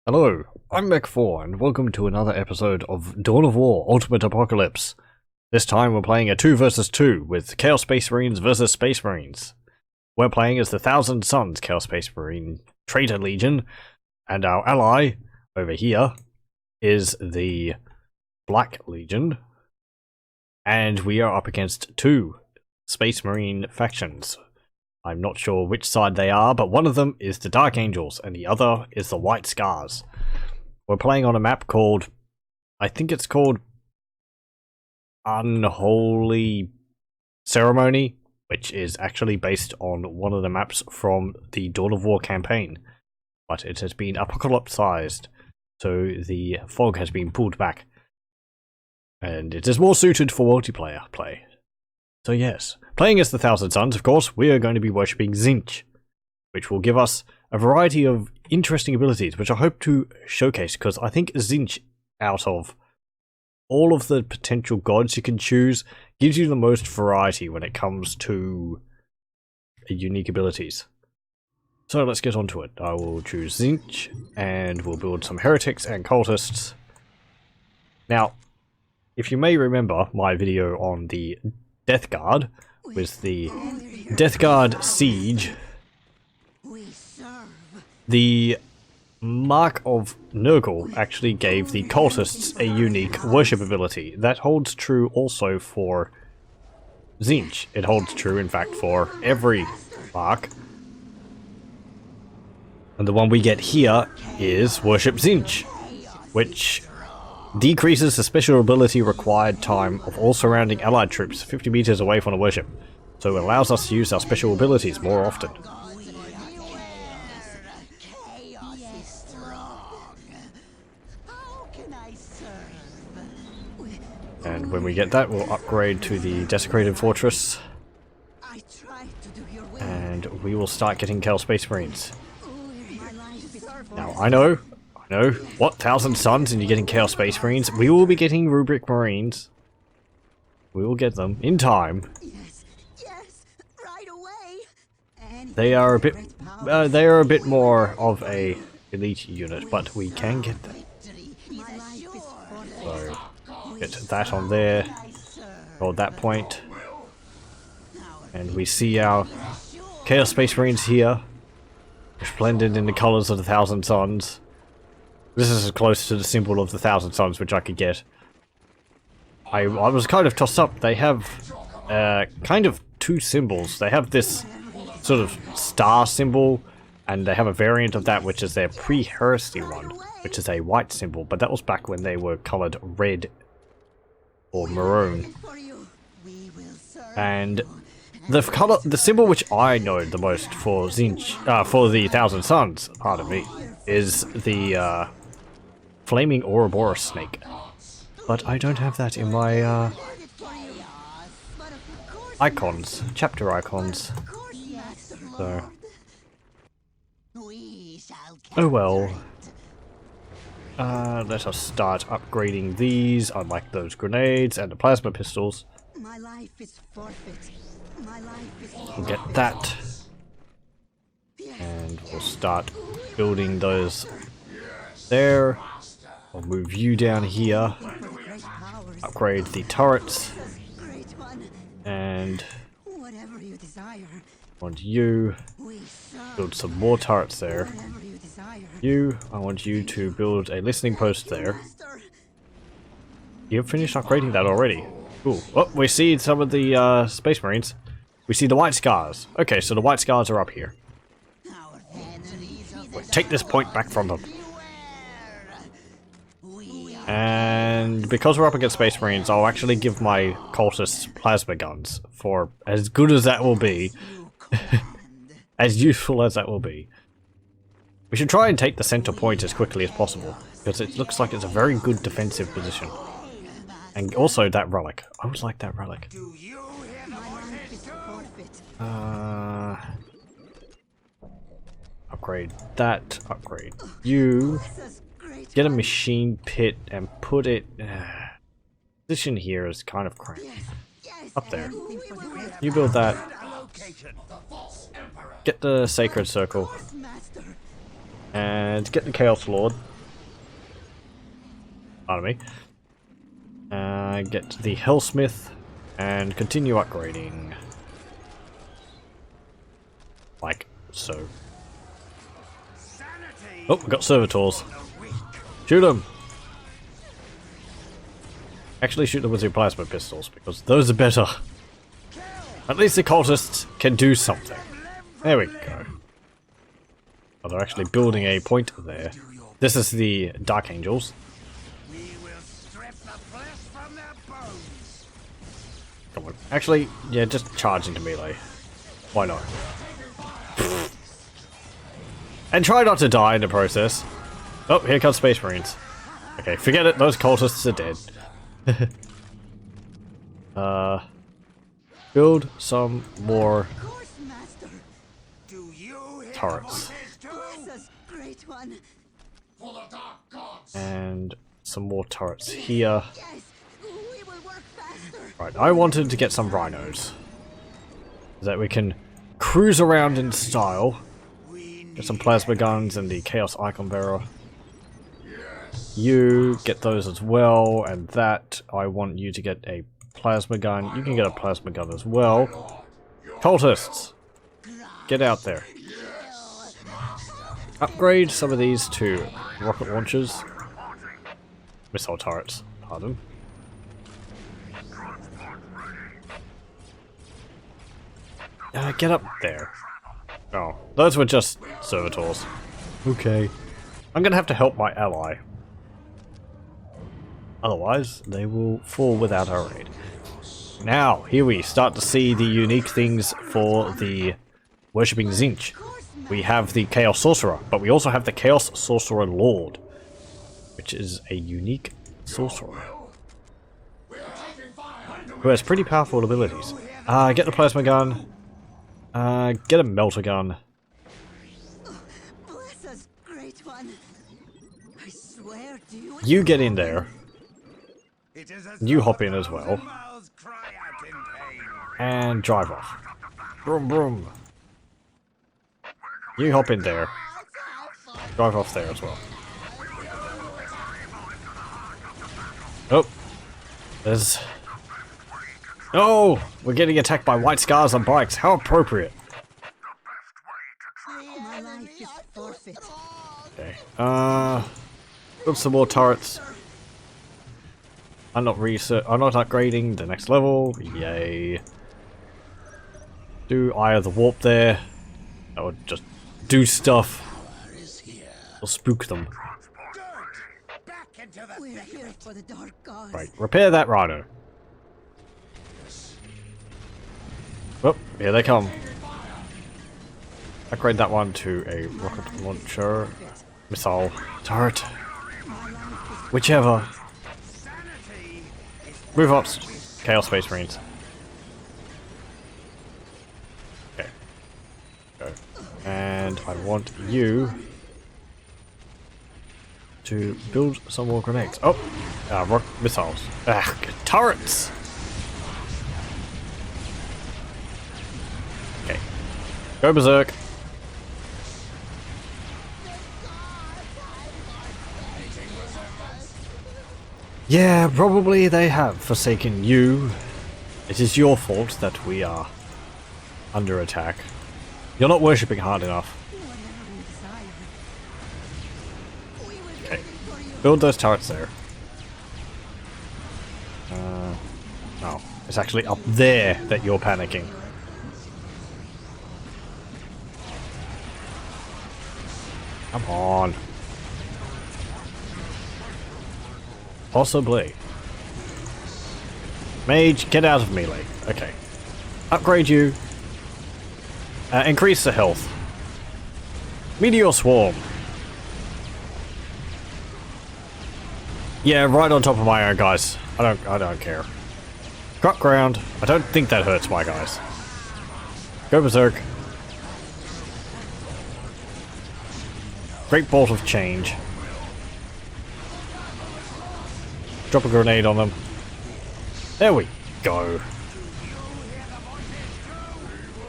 Hello, I'm Mech4 and welcome to another episode of Dawn of War Ultimate Apocalypse. This time we're playing a 2 vs 2 with Chaos Space Marines versus Space Marines. We're playing as the Thousand Suns Chaos Space Marine Traitor Legion, and our ally over here is the Black Legion, and we are up against two Space Marine factions. I'm not sure which side they are, but one of them is the Dark Angels, and the other is the White Scars. We're playing on a map called, I think it's called Unholy Ceremony, which is actually based on one of the maps from the Dawn of War campaign. But it has been apocalypsized, so the fog has been pulled back. And it is more suited for multiplayer play. So yes, playing as the Thousand Suns, of course, we are going to be worshipping Tzeentch, which will give us a variety of interesting abilities, which I hope to showcase, because I think Tzeentch, out of all of the potential gods you can choose, gives you the most variety when it comes to unique abilities. So let's get on to it. I will choose Tzeentch, and we'll build some heretics and cultists. Now, if you may remember my video on the Death Guard, with the Death Guard Siege, the Mark of Nurgle actually gave the cultists a unique worship ability. That holds true also for Tzeentch. It holds true, in fact, for every Mark. And the one we get here is Worship Tzeentch, which decreases the special ability required time of all surrounding allied troops 50 meters away from the worship, so it allows us to use our special abilities more often. And when we get that, we'll upgrade to the Desecrated Fortress, and we will start getting Chaos Space Marines. Now, I know, what, Thousand Suns and you're getting Chaos Space Marines? We will be getting Rubric Marines. We will get them in time. Yes, right away. They are a bit more of a elite unit, but we can get them. So get that on there, hold that point, and we see our Chaos Space Marines here, splendid in the colours of the Thousand Suns. This is as close to the symbol of the Thousand Suns which I could get. I was kind of tossed up. They have kind of two symbols. They have this sort of star symbol, and they have a variant of that which is their pre-heresy one, which is a white symbol, but that was back when they were coloured red or maroon. And the symbol which I know the most for Tzeentch, for the Thousand Suns, pardon me, is the Flaming Ouroboros snake, but I don't have that in my icons, chapter icons, so oh well. Let us start upgrading these. I like those grenades and the plasma pistols. We'll get that, and we'll start building those there. I'll move you down here, upgrade the turrets, and want you build some more turrets there. I want you to build a listening post there. You've finished upgrading that already. Cool. Oh, we see some of the Space Marines. We see the White Scars. Okay, so the White Scars are up here. We'll take this point back from them. And because we're up against Space Marines, I'll actually give my cultists plasma guns, for as good as that will be, as useful as that will be. We should try and take the center point as quickly as possible, because it looks like it's a very good defensive position. And also that relic. I would like that relic. Upgrade that, upgrade you. Get a machine pit and put it... position here is kind of cramped. Up there. You build that. Get the Sacred Circle. And get the Chaos Lord. Pardon me. Get the Hellsmith and continue upgrading. Like so. Oh, we got servitors. Shoot them! Actually shoot them with your plasma pistols, because those are better. At least the cultists can do something. There we go. Oh, they're actually building a point there. This is the Dark Angels. Come on. Actually, yeah, just charge into melee. Why not? And try not to die in the process. Oh, here comes Space Marines. Okay, forget it, those cultists are dead. Build some more turrets. And some more turrets here. Right, I wanted to get some rhinos. So that we can cruise around in style. Get some plasma guns and the Chaos Icon Bearer. You get those as well, and that, I want you to get a plasma gun. You can get a plasma gun as well. Cultists! Get out there. Upgrade some of these to rocket launchers. Missile turrets, pardon. Get up there. Oh, those were just servitors. Okay. I'm gonna have to help my ally. Otherwise, they will fall without our aid. Now, here we start to see the unique things for the worshipping Tzeentch. We have the Chaos Sorcerer, but we also have the Chaos Sorcerer Lord, which is a unique sorcerer who has pretty powerful abilities. Get the plasma gun. Get a melter gun. Bless us, great one. I swear to you. You get in there. You hop in as well. And drive off. Broom broom. You hop in there. Drive off there as well. Oh. There's... Oh! We're getting attacked by white scars on bikes. How appropriate. My life is forfeit. Okay. Build some more turrets. I'm not upgrading the next level. Yay. Do Eye of the Warp there. That would just do stuff. Or spook them. We're here for the dark gods. Right, repair that rhino. Oh, here they come. Upgrade that one to a rocket launcher. Missile turret. Whichever. Move up, Chaos Space Marines. Okay. Go. And I want you to build some more grenades. Oh! Rock missiles. Turrets! Okay. Go berserk. Yeah, probably they have forsaken you. It is your fault that we are under attack. You're not worshipping hard enough. Okay. Build those turrets there. Oh, it's actually up there that you're panicking. Come on. Possibly. Mage, get out of melee. Okay. Upgrade you. Increase the health. Meteor Swarm. Yeah, right on top of my own guys. I don't care. Drop ground. I don't think that hurts my guys. Go berserk. Great bolt of change. Drop a grenade on them. There we go.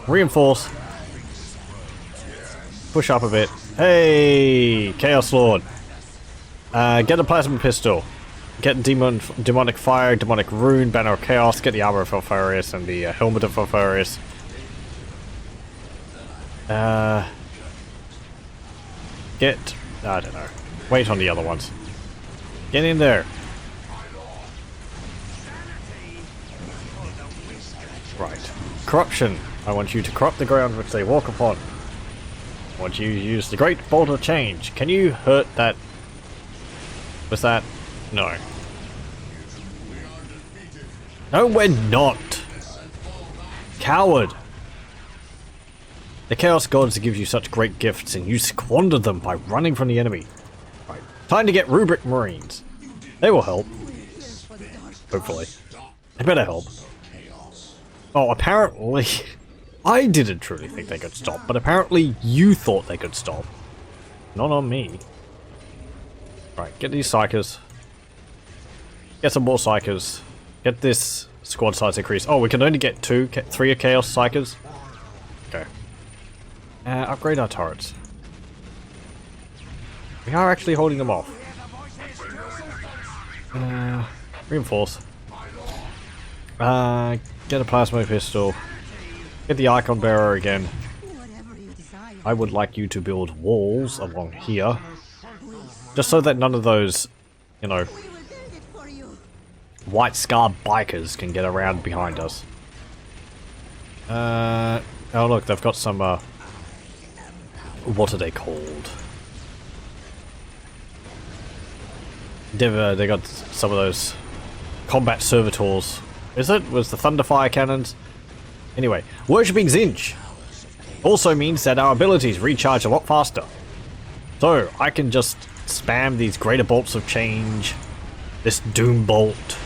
Reinforce. Push up a bit. Hey, Chaos Lord. Get a plasma pistol. Get demonic fire, demonic rune, banner of chaos, get the armor of Alfarius and the helmet of Alfarius. Get, I don't know, wait on the other ones. Get in there. Right. Corruption. I want you to corrupt the ground which they walk upon. I want you to use the great bolt of change. Can you hurt that? Was that? No. No, we're not. Coward. The Chaos Gods give you such great gifts and you squandered them by running from the enemy. Right. Time to get Rubric Marines. They will help. Hopefully. They better help. Oh, apparently... I didn't truly think they could stop, but apparently you thought they could stop. Not on me. Right, get these Psychers. Get some more Psychers. Get this squad size increase. Oh, we can only get 3 Chaos Psychers. Okay. Upgrade our turrets. We are actually holding them off. Reinforce. Get a plasma pistol. Get the icon bearer again. I would like you to build walls along here. Just so that none of those, you know, White Scar bikers can get around behind us. Oh look, they've got some, what are they called? They got some of those combat servitors. Is it? Was the Thunderfire cannons? Anyway, worshipping Tzeentch also means that our abilities recharge a lot faster. So, I can just spam these greater bolts of change, this doom bolt,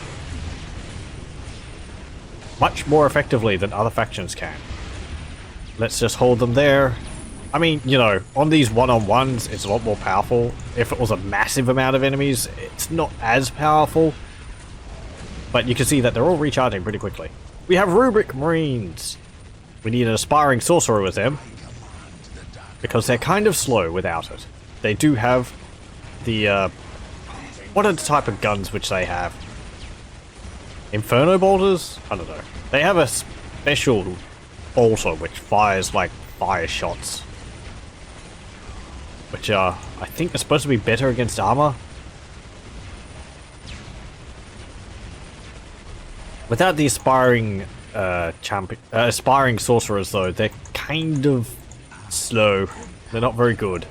much more effectively than other factions can. Let's just hold them there. I mean, you know, on these one-on-ones, it's a lot more powerful. If it was a massive amount of enemies, it's not as powerful. But you can see that they're all recharging pretty quickly. We have Rubric Marines. We need an aspiring sorcerer with them, because they're kind of slow without it. They do have the, what are the type of guns which they have? Inferno bolters? I don't know. They have a special bolter which fires like fire shots, which I think are supposed to be better against armor. Without the aspiring aspiring sorcerers though, they're kind of slow. They're not very good.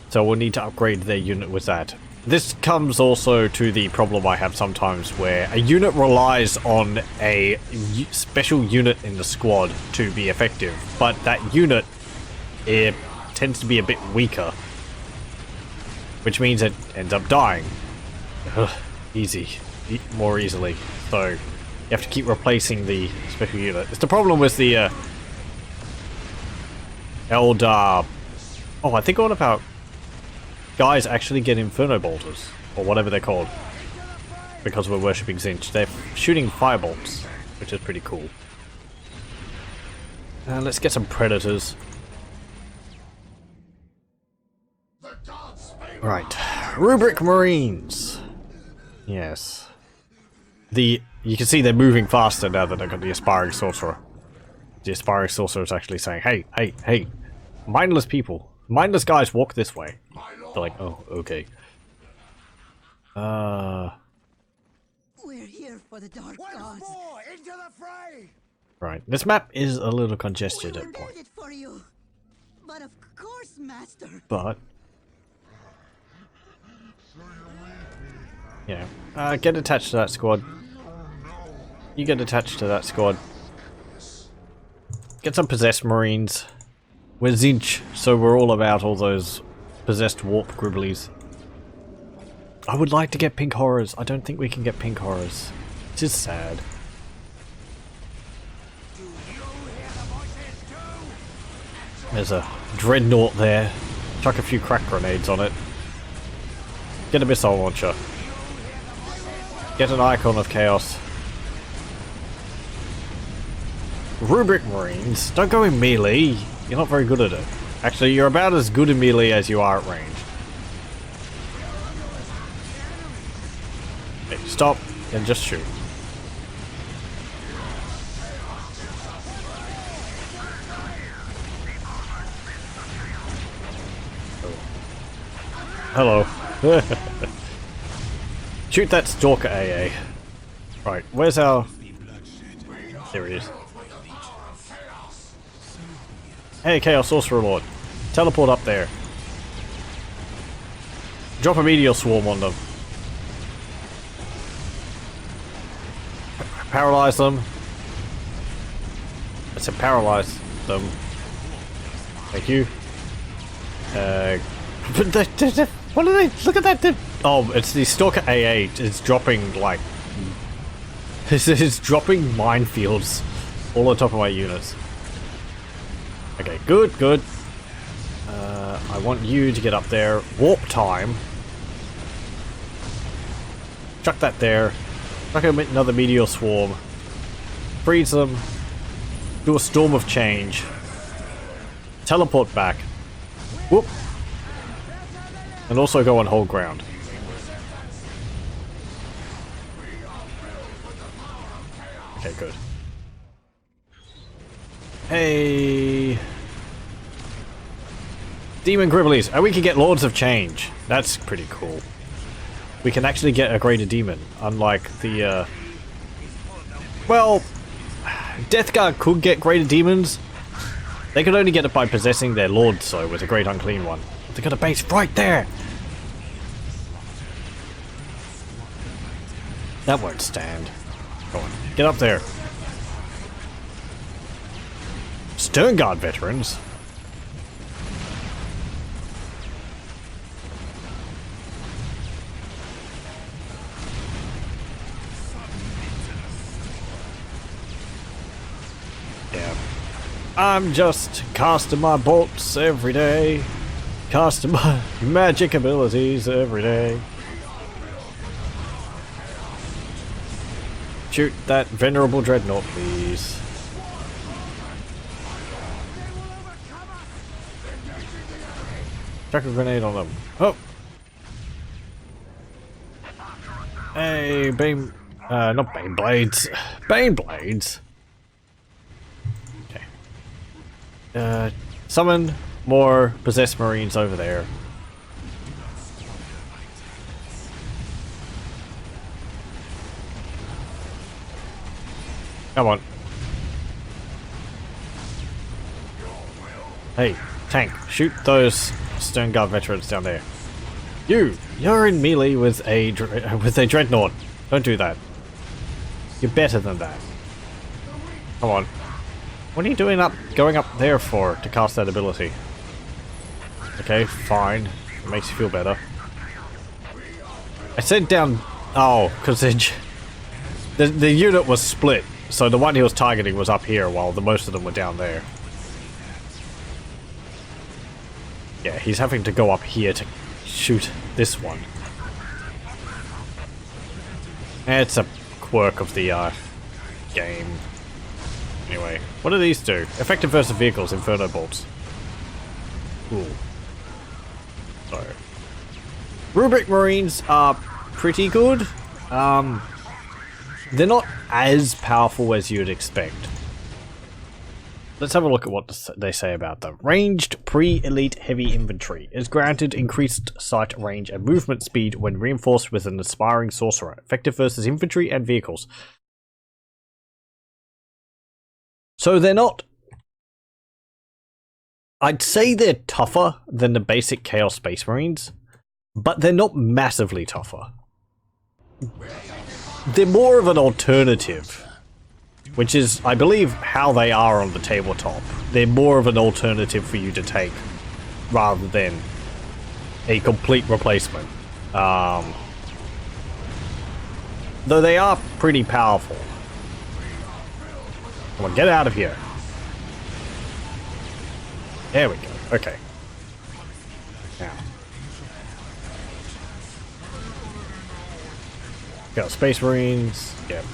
So we'll need to upgrade their unit with that. This comes also to the problem I have sometimes where a unit relies on a special unit in the squad to be effective, but that unit tends to be a bit weaker, which means it ends up dying. More easily. So you have to keep replacing the special unit. It's the problem with the Eldar. Oh, I think all of our guys actually get Inferno Bolters, or whatever they're called, because we're worshipping Tzeentch. They're shooting firebolts, which is pretty cool. Let's get some Predators. Right, Rubric Marines. Yes. You can see they're moving faster now that they've got the Aspiring Sorcerer. The Aspiring Sorcerer is actually saying, hey, hey, hey, mindless people, mindless guys walk this way. They're like, oh, okay. We're here for the Dark Gods. Into the fray! Right, this map is a little congested We at points. waited for you. But of course, Master. But yeah, get attached to that squad. You get attached to that squad. Get some possessed Marines. We're Tzeentch, so we're all about all those possessed warp gribblies. I would like to get pink horrors. I don't think we can get pink horrors. It's just sad. There's a dreadnought there. Chuck a few crack grenades on it. Get a missile launcher. Get an icon of chaos. Rubric Marines, don't go in melee. You're not very good at it. Actually, you're about as good in melee as you are at range. Okay, stop and just shoot. Hello. Shoot that stalker AA. Right, where's our... There he is. Hey, Chaos Sorcerer Lord. Teleport up there. Drop a meteor swarm on them. Paralyze them. I said paralyze them. Thank you. What are they? Look at that. Oh, it's the Stalker AA. It's dropping like... It's dropping minefields all on top of my units. Okay, good, good. I want you to get up there. Warp time. Chuck that there. Chuck another meteor swarm. Freeze them. Do a storm of change. Teleport back. Whoop. And also go on hold ground. Okay, good. Hey. Demon Gribblies. And we can get Lords of Change. That's pretty cool. We can actually get a greater demon. Unlike the, well, Death Guard could get greater demons. They could only get it by possessing their lords, so with a great unclean one. They got a base right there! That won't stand. Go on, get up there. Stern Guard veterans? Yeah. I'm just casting my bolts every day. Casting my magic abilities every day. Shoot that venerable dreadnought, please. Chuck a grenade on them. Oh! Hey, Bane... not Bane Blades. Bane Blades! Okay. Summon more possessed marines over there. Come on. Hey, tank, shoot those Stern Guard veterans down there. You're in melee with a dreadnought. Don't do that. You're better than that. Come on. What are you doing going up there for to cast that ability? Okay, fine. It makes you feel better. I said down... Oh, because the unit was split. So the one he was targeting was up here while most of them were down there. Yeah, he's having to go up here to shoot this one. It's a quirk of the game. Anyway, what do these do? Effective versus vehicles, Inferno Bolts. Cool. So, Rubric Marines are pretty good. They're not as powerful as you'd expect. Let's have a look at what they say about them. Ranged pre-elite heavy infantry is granted increased sight range and movement speed when reinforced with an aspiring sorcerer. Effective versus infantry and vehicles. So they're not... I'd say they're tougher than the basic Chaos Space Marines, but they're not massively tougher. They're more of an alternative, which is, I believe, how they are on the tabletop. They're more of an alternative for you to take, rather than a complete replacement. Though they are pretty powerful. Come on, get out of here. There we go. Okay. Now. Got Space Marines. Yep.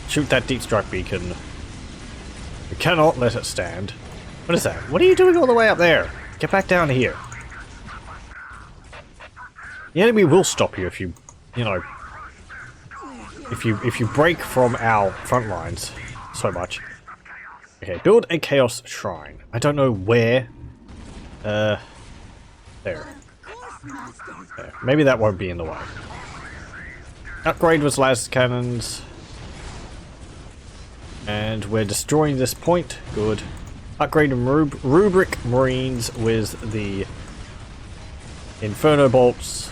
Shoot that deep strike beacon. We cannot let it stand. What is that? What are you doing all the way up there? Get back down here. The enemy will stop you if you know, if you break from our front lines so much. Okay, build a chaos shrine. I don't know where. There. There. Maybe that won't be in the way. Upgrade was las cannons. And we're destroying this point. Good. Upgrade Rubric Marines with the Inferno Bolts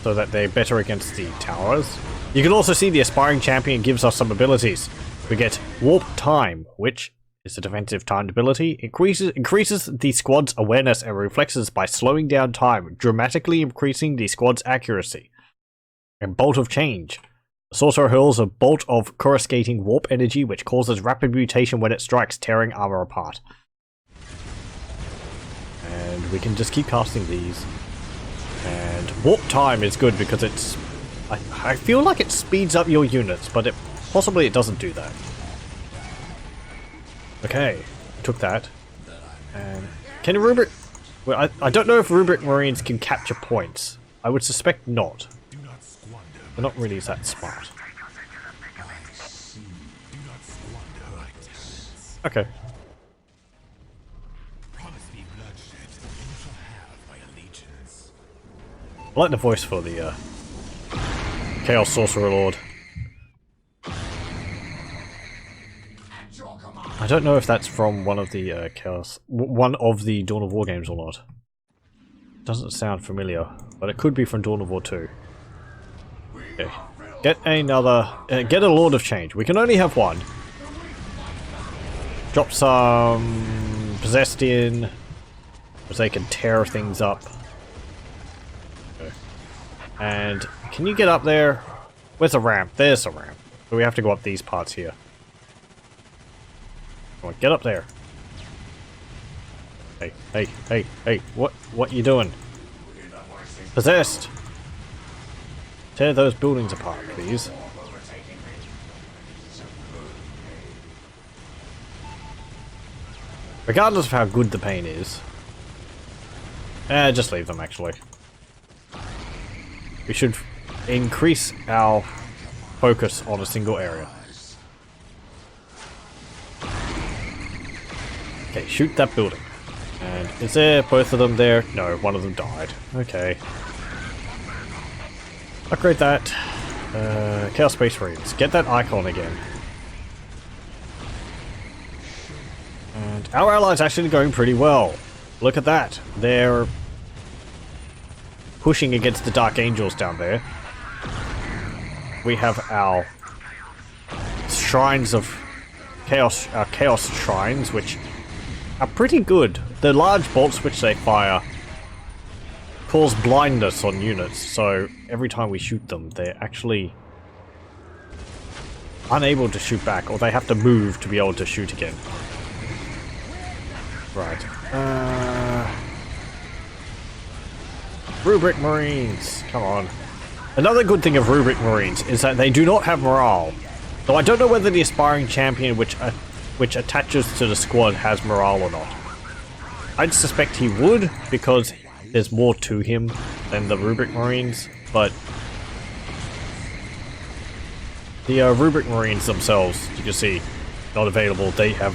so that they're better against the towers. You can also see the Aspiring Champion gives us some abilities. We get Warp Time, which is a defensive timed ability. Increases the squad's awareness and reflexes by slowing down time, dramatically increasing the squad's accuracy. And Bolt of Change. The sorcerer hurls a bolt of coruscating warp energy which causes rapid mutation when it strikes, tearing armor apart. And we can just keep casting these. And warp time is good because it's... I feel like it speeds up your units, but possibly it doesn't do that. Okay, took that. And can Rubric... Well, I don't know if Rubric Marines can capture points. I would suspect not. They're not really that smart. Okay. I like the voice for the Chaos Sorcerer Lord. I don't know if that's from one of the Dawn of War games or not. Doesn't sound familiar, but it could be from Dawn of War 2. Okay. Get a Lord of Change. We can only have one. Drop some Possessed in, because they can tear things up. Okay. And can you get up there? Where's the ramp? There's the ramp. So we have to go up these parts here. Come on, get up there. Hey, what you doing? Possessed! Tear those buildings apart, please. Regardless of how good the paint is. Just leave them, actually. We should increase our focus on a single area. Okay, shoot that building. And is there both of them there? No, one of them died. Okay. Upgrade that. Chaos Space Marines. Get that icon again. And our allies actually going pretty well. Look at that. They're pushing against the Dark Angels down there. We have our shrines of chaos, our chaos shrines, which are pretty good. The large bolts which they fire cause blindness on units, so every time we shoot them, they're actually unable to shoot back, or they have to move to be able to shoot again. Right. Rubric Marines, come on. Another good thing of Rubric Marines is that they do not have morale. Though I don't know whether the Aspiring Champion which attaches to the squad has morale or not. I'd suspect he would, because there's more to him than the Rubric Marines, but the Rubric Marines themselves, you can see, not available. They have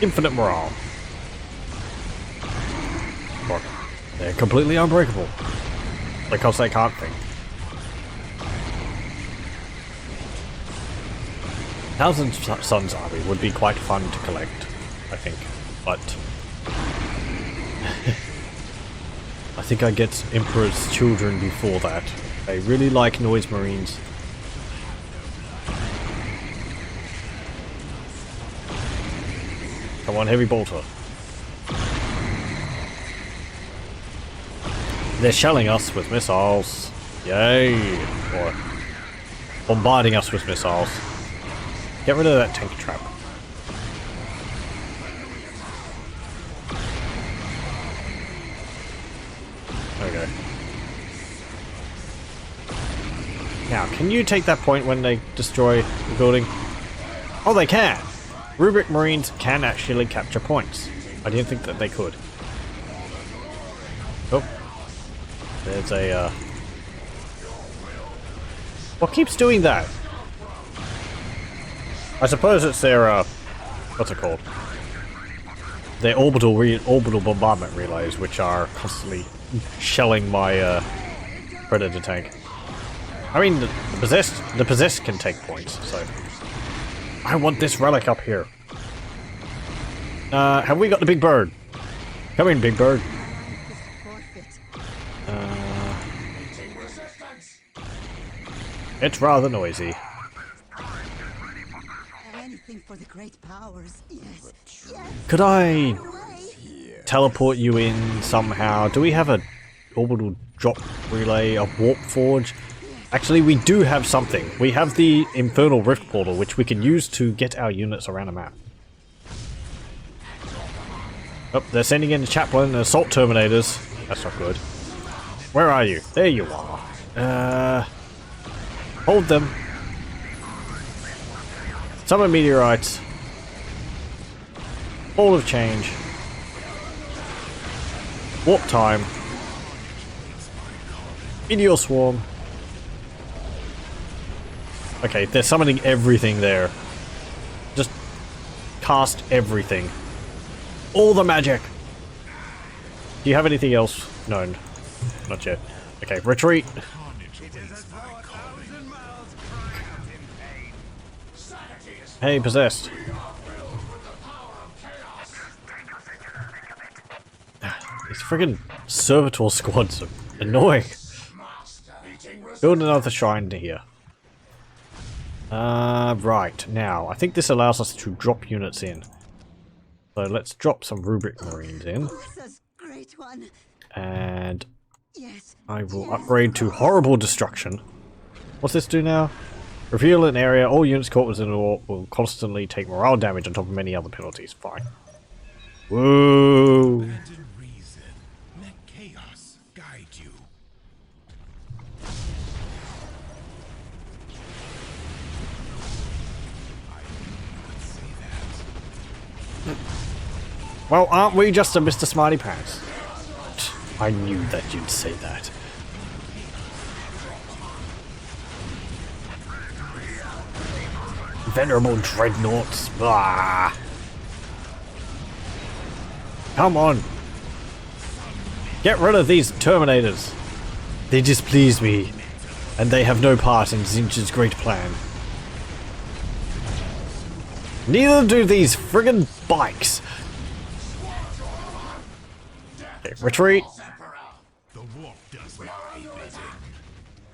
infinite morale. But they're completely unbreakable, because they can't think. 1,000 Suns Army would be quite fun to collect, I think, but I think I get Emperor's Children before that. I really like Noise Marines. Come on, Heavy Bolter. They're shelling us with missiles. Yay! Or bombarding us with missiles. Get rid of that tank trap. Okay. Now, can you take that point when they destroy the building? Oh, they can! Rubric Marines can actually capture points. I didn't think that they could. Oh. There's a, What keeps doing that? I suppose it's their, what's it called? Their orbital bombardment relays, which are constantly shelling my, predator tank. I mean, the possessed can take points, so... I want this relic up here. Have we got the big bird? Come in, big bird. It's rather noisy. Anything for the great powers. Yes. Yes. Could I teleport you in somehow? Do we have a orbital drop relay, a warp forge? Actually, we do have something. We have the infernal rift portal, which we can use to get our units around the map. Oh, they're sending in the chaplain and assault terminators. That's not good. Where are you? There you are. Hold them. Summon meteorites. Ball of change. Warp time. Meteor swarm. Okay, they're summoning everything there. Just cast everything. All the magic. Do you have anything else? No, not yet. Okay, retreat. Hey, possessed. These friggin' servitor squads are annoying. Build another shrine to here. Right, now, I think this allows us to drop units in. So let's drop some Rubric Marines in. Great one. And Yes. I will upgrade to Horrible Destruction. What's this do now? Reveal an area, all units caught within the warp will constantly take morale damage on top of many other penalties. Fine. Whoa! Reason. Let chaos guide you. Well, aren't we just a Mr. Smarty Pants? I knew that you'd say that. Venerable dreadnoughts. Blah. Come on. Get rid of these Terminators. They displease me, and they have no part in Tzeentch's great plan. Neither do these friggin' bikes. Okay, retreat.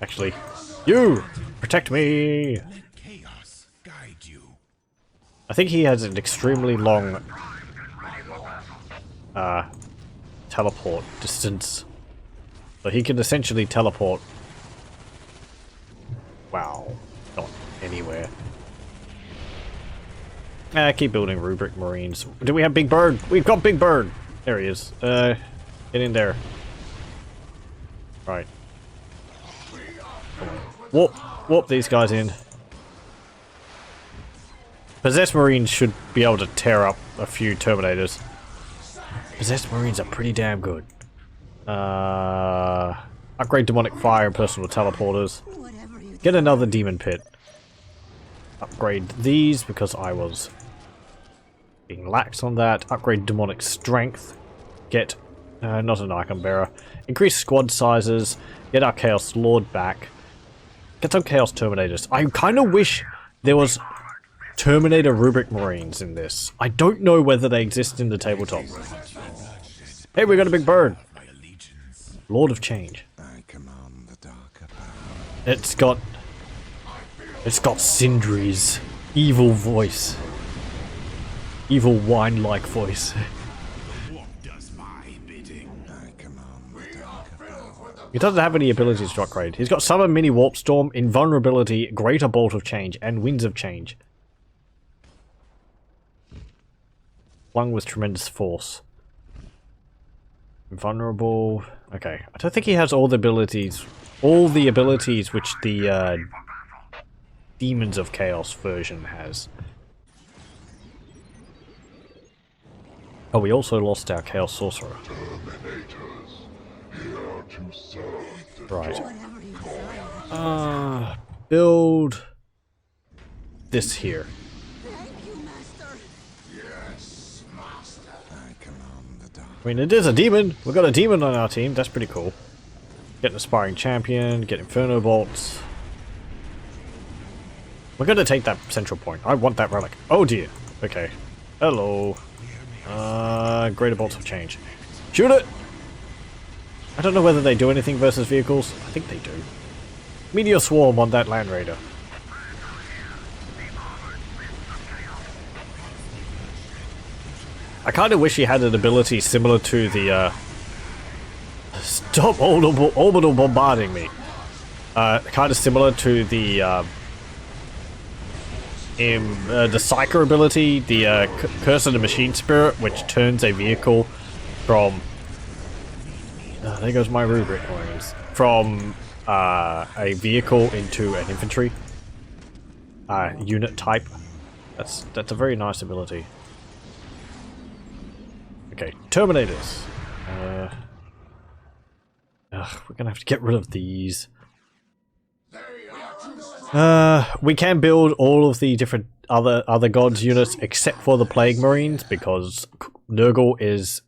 Actually, you protect me. I think he has an extremely long teleport distance. So he can essentially teleport. Wow, not anywhere. Keep building Rubric Marines. Do we have Big Bird? We've got Big Bird! There he is. Get in there. Right. Come on. Warp these guys in. Possessed Marines should be able to tear up a few Terminators. Possessed Marines are pretty damn good. Upgrade Demonic Fire and Personal Teleporters. Get another Demon Pit. Upgrade these because I was being lax on that. Upgrade Demonic Strength. Get not an Icon Bearer. Increase squad sizes. Get our Chaos Lord back. Get some Chaos Terminators. I kind of wish there was Terminator Rubric Marines in this. I don't know whether they exist in the tabletop. Hey, we got a big bird. Lord of Change. I command the darker power. It's got Sindri's evil voice. Evil wine-like voice. He doesn't have any abilities to upgrade. He's got Summon Mini Warp Storm, Invulnerability, Greater Bolt of Change, and Winds of Change. Flung with Tremendous Force. Invulnerable. Okay. I don't think he has all the abilities. All the abilities which the Demons of Chaos version has. Oh, we also lost our Chaos Sorcerer. Right. build this here. Thank you, Master. Yes, master. I command the dark. I mean, it is a demon. We've got a demon on our team. That's pretty cool. Get an aspiring champion. Get Inferno bolts. We're gonna take that central point. I want that relic. Oh dear. Okay. Hello. Greater bolts of change. Shoot it! I don't know whether they do anything versus vehicles. I think they do. Meteor swarm on that Land Raider. I kind of wish he had an ability similar to the stop orbital bombarding me. Kind of similar to the Psyker ability, the Curse of the Machine Spirit, which turns a vehicle from... there goes my Rubric Marines. From a vehicle into an infantry unit type. That's a very nice ability. Okay, Terminators. We're gonna have to get rid of these. We can build all of the different other gods units except for the Plague Marines because Nurgle is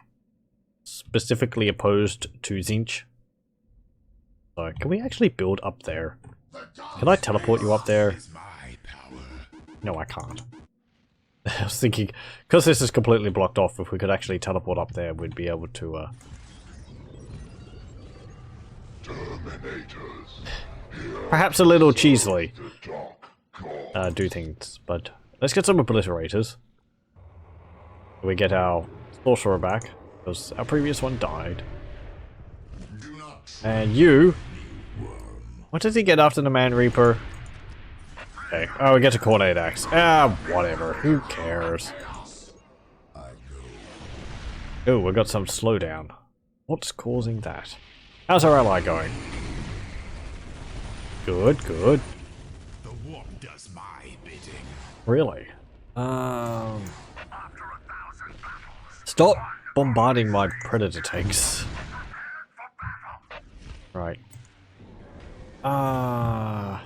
specifically opposed to Tzeentch. So can we actually build up there? Can I teleport you up there? No, I can't. I was thinking, because this is completely blocked off, if we could actually teleport up there, we'd be able to, perhaps a little cheesily do things, but let's get some obliterators. We get our sorcerer back, because our previous one died. And you... What does he get after the Man Reaper? Okay. Oh, we get a Coordinate Axe. Ah, whatever. Who cares? Oh, we got some slowdown. What's causing that? How's our ally going? Good, good. The warp does my bidding. Really? Stop bombarding my predator tanks. Right. How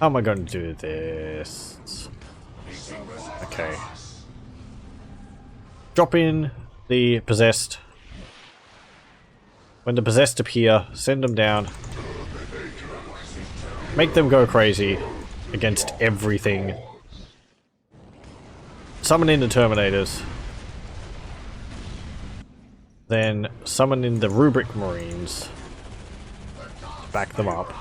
am I going to do this? Okay. Drop in the possessed. When the possessed appear, send them down. Make them go crazy against everything. Summon in the Terminators. Then summon in the Rubric Marines. Back them up.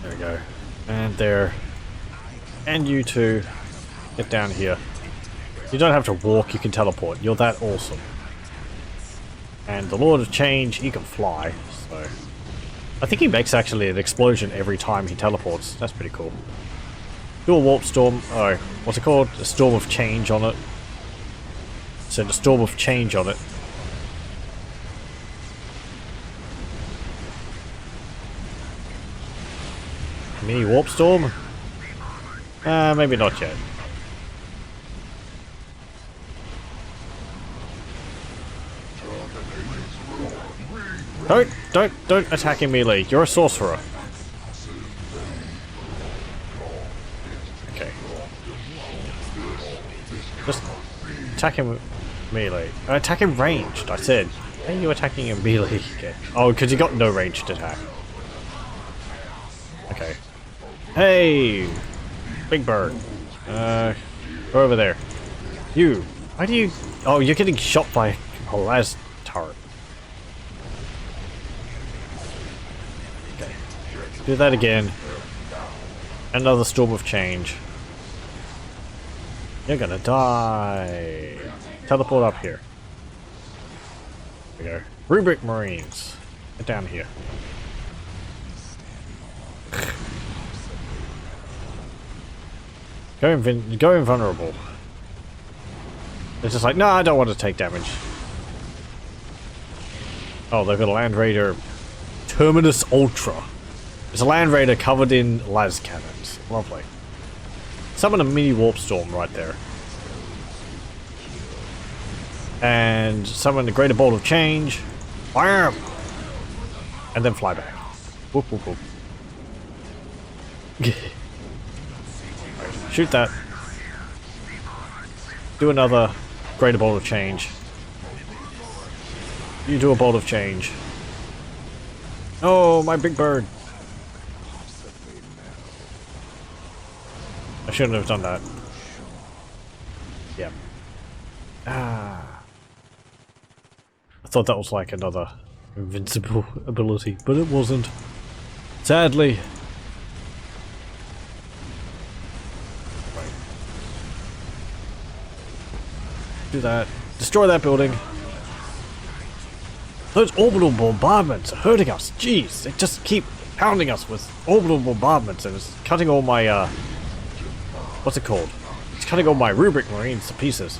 There we go. And there. And you two. Get down here. You don't have to walk, you can teleport. You're that awesome. And the Lord of Change, he can fly, so... I think he makes actually an explosion every time he teleports. That's pretty cool. Do a Warp Storm. Oh, what's it called? A Storm of Change on it. So the Storm of Change on it. Mini Warp Storm? Maybe not yet. Don't attack him melee. You're a sorcerer. Okay. Just attack him melee. Attack him ranged, I said. Why are you attacking him melee? Okay. Oh, because you got no ranged attack. Okay. Hey! Big bird. Go over there. You. Why do you... Oh, you're getting shot by a las turret. Okay. Do that again. Another Storm of Change. You're gonna die. Teleport up here. There we go. Rubric Marines. Get down here. Go invulnerable. It's just like, no, I don't want to take damage. Oh, they've got a Land Raider Terminus Ultra. It's a Land Raider covered in las cannons. Lovely. Summon a mini Warp Storm right there. And summon the Greater Bolt of Change. Bam! And then fly back. Whoop, whoop, whoop. Shoot that. Do another Greater Bolt of Change. You do a Bolt of Change. Oh, my big bird. I shouldn't have done that. Yep. Ah. I thought that was like another invincible ability, but it wasn't. Sadly. Right. Do that. Destroy that building. Those orbital bombardments are hurting us. Jeez, they just keep pounding us with orbital bombardments, and it's cutting all my, what's it called? It's cutting all my Rubric Marines to pieces.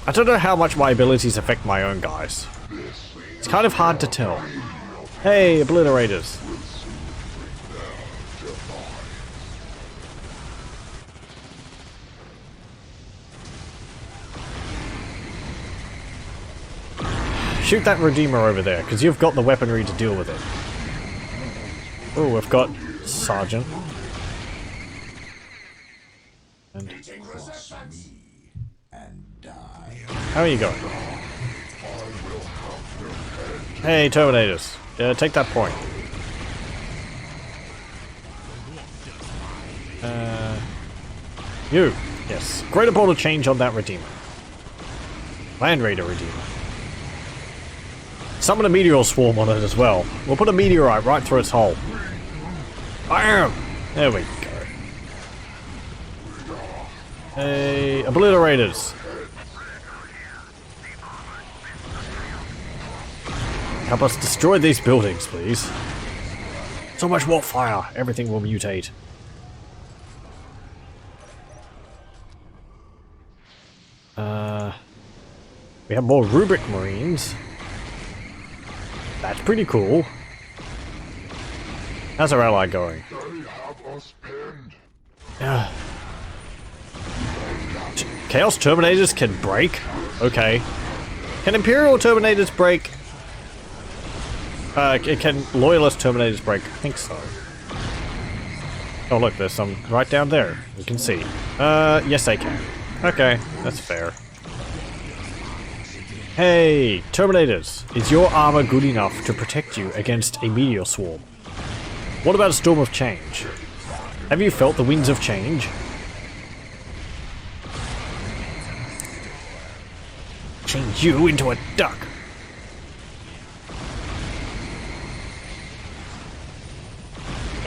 I don't know how much my abilities affect my own guys. It's kind of hard to tell. Hey, obliterators. Shoot that Redeemer over there, because you've got the weaponry to deal with it. Oh, we've got Sergeant. And how are you going? Hey, Terminators. Take that point. You. Yes. Greater Bolt of Change on that Redeemer. Land Raider Redeemer. Summon a meteor swarm on it as well. We'll put a meteorite right through its hole. Bam! There we go. Hey, obliterators. Help us destroy these buildings, please. So much more fire. Everything will mutate. We have more Rubric Marines. That's pretty cool. How's our ally going? Chaos Terminators can break? Okay. Can Imperial Terminators break? Can Loyalist Terminators break? I think so. Oh look, there's some right down there. You can see. Yes they can. Okay, that's fair. Hey, Terminators! Is your armor good enough to protect you against a meteor swarm? What about a storm of change? Have you felt the winds of change? Change you into a duck!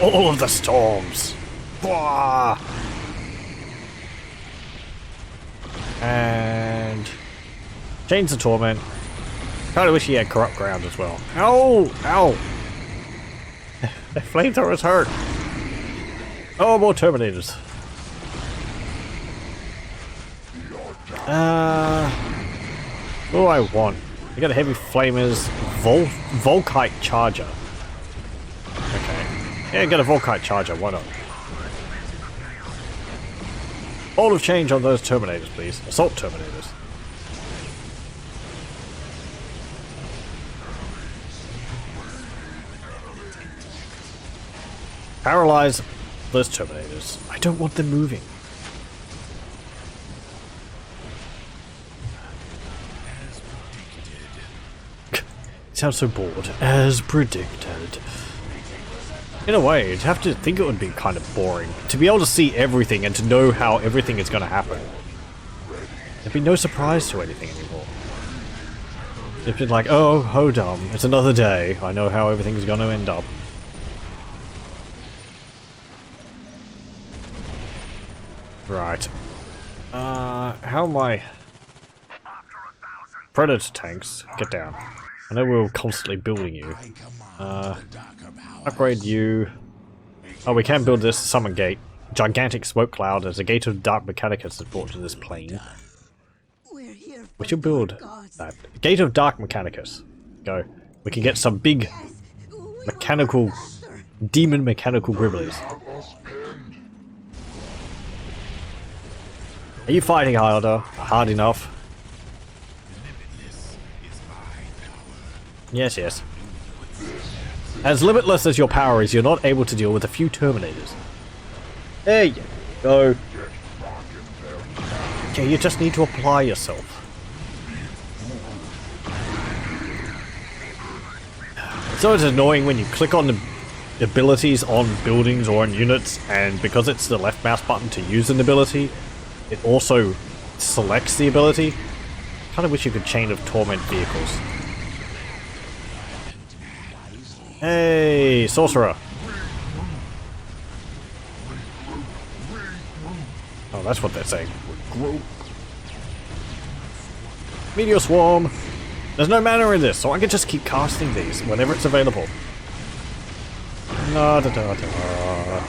All of the storms! Blah! And... Change the Torment. Kinda wish he had Corrupt Ground as well. Ow! Ow! The flamethrowers hurt! Oh, more Terminators. What do I want? I got a Heavy Flamers, Volkite Charger. Okay. Yeah, get a Volkite Charger, why not? Bolt of Change on those Terminators, please. Assault Terminators. Paralyze those Terminators. I don't want them moving. Sounds so bored. As predicted. In a way, you'd have to think it would be kind of boring. To be able to see everything and to know how everything is going to happen. There'd be no surprise to anything anymore. It'd be like, oh, ho-dum, it's another day. I know how everything's going to end up. Right. How am I... Predator tanks, get down. I know we're constantly building you. Upgrade you. Oh, we can build this summon gate. Gigantic smoke cloud as a gate of dark mechanicus is brought to this plane. We should build that. Gate of dark mechanicus. Go. We can get some big mechanical, demon mechanical gribblies. Are you fighting hard enough? Yes, yes. As limitless as your power is, you're not able to deal with a few Terminators. There you go. Okay, you just need to apply yourself. So it's annoying when you click on the abilities on buildings or on units, and because it's the left mouse button to use an ability, it also selects the ability. Kind of wish you could chain of torment vehicles. Hey, sorcerer. Oh, that's what they're saying. Meteor swarm. There's no mana in this, so I can just keep casting these whenever it's available. La da da da.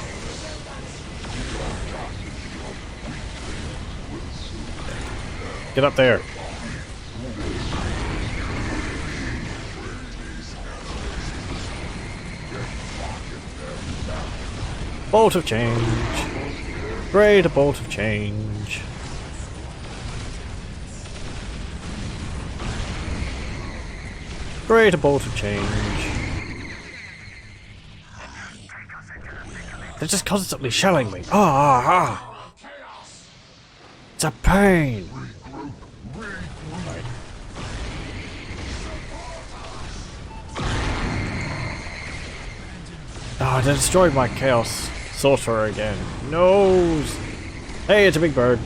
Get up there. Bolt of change. Great, a bolt of change. Great, a bolt of change. They're just constantly shelling me. Ah! It's a pain. Right. Oh, they destroyed my chaos sorcerer again. No. Hey, it's a big bird.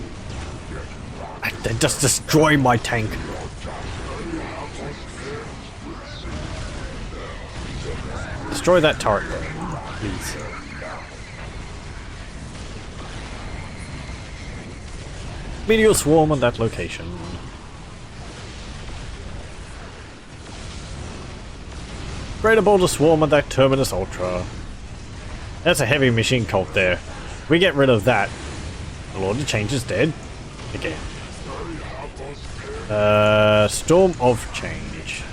They just destroyed my tank. Destroy that turret, please. Meteor swarm on that location. Greater boulder swarm on that Terminus Ultra. That's a heavy machine cult there. We get rid of that. The Lord of Change is dead. Again. Storm of Change.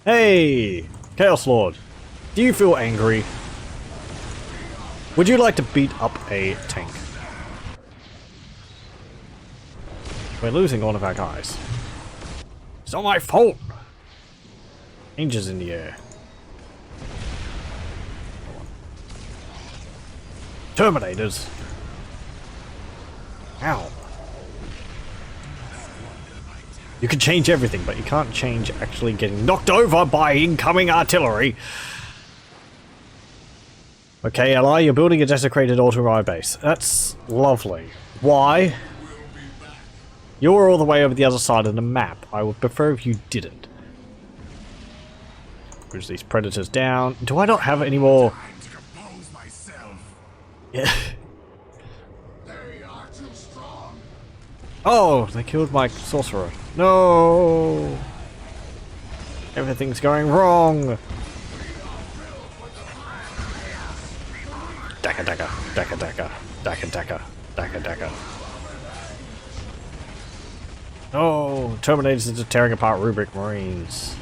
Hey! Chaos Lord. Do you feel angry? Would you like to beat up a tank? We're losing one of our guys. It's not my fault! Changes in the air. Terminators. Ow. You can change everything, but you can't change actually getting knocked over by incoming artillery. Okay, Ally, you're building a desecrated auto-ride base. That's lovely. Why? You're all the way over the other side of the map. I would prefer if you didn't. Push these predators down. Do I not have any more? Yeah. Oh, they killed my sorcerer. No! Everything's going wrong! Daka daka, daka daka, daka daka, daka daka. Oh, Terminators are tearing apart Rubric Marines.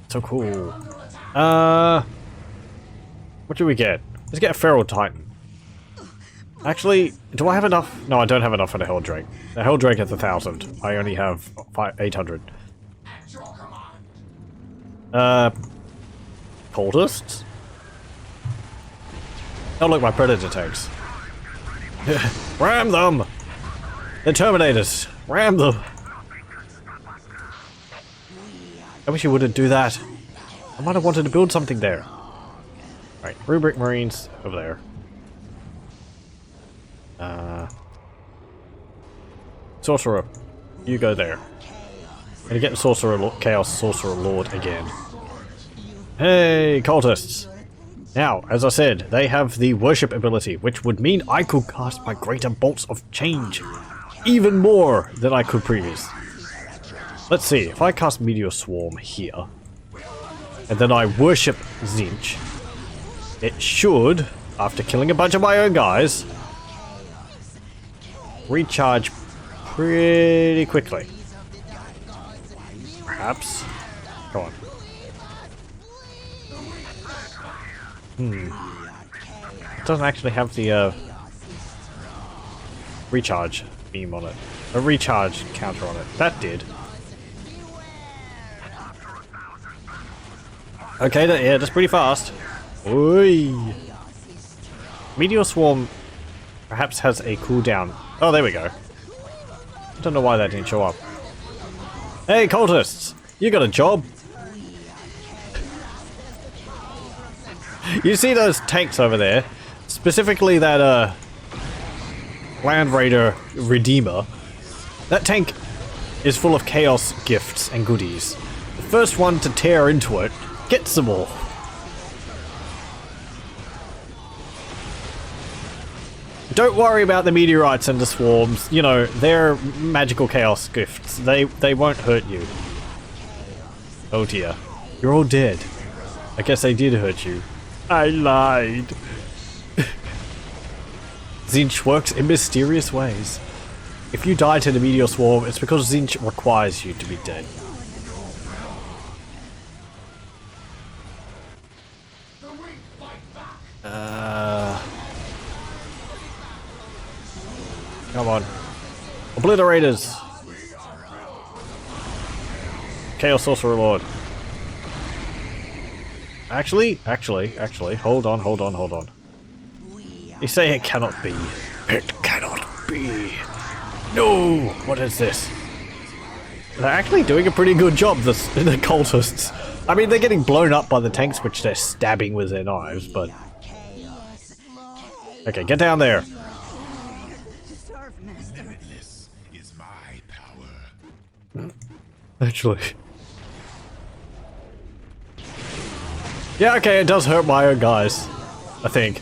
So cool. What do we get? Let's get a Feral Titan. Actually, do I have enough? No, I don't have enough for the Helldrake. The Helldrake has 1,000. I only have 800. Cultists? Oh look, my Predator tanks. Ram them! The Terminators! Ram them! I wish you wouldn't do that. I might have wanted to build something there. Right, Rubric Marines over there. Sorcerer, you go there. And get the Sorcerer Chaos Sorcerer Lord again. Hey, cultists! Now, as I said, they have the worship ability, which would mean I could cast my greater bolts of change even more than I could previously. Let's see, if I cast Meteor Swarm here, and then I worship Tzeentch, it should, after killing a bunch of my own guys, recharge pretty quickly. Perhaps. Go on. It doesn't actually have the recharge beam on it. A recharge counter on it. That did. Okay, yeah, that's pretty fast. Oi. Meteor Swarm perhaps has a cooldown. Oh, there we go. I don't know why that didn't show up. Hey, cultists! You got a job? You see those tanks over there? Specifically that, Land Raider Redeemer. That tank is full of chaos gifts and goodies. The first one to tear into it gets them all. Don't worry about the meteorites and the swarms. You know, they're magical chaos gifts. They won't hurt you. Oh dear. You're all dead. I guess they did hurt you. I lied. Tzeentch works in mysterious ways. If you die to the meteor swarm, it's because Tzeentch requires you to be dead. Come on. Obliterators! Chaos Sorcerer Lord. Actually, hold on. You say it cannot be. It cannot be. No! What is this? They're actually doing a pretty good job, the cultists. I mean, they're getting blown up by the tanks, which they're stabbing with their knives, but... Okay, get down there. Limitless is my power. Actually. Yeah, okay, it does hurt my own guys. I think.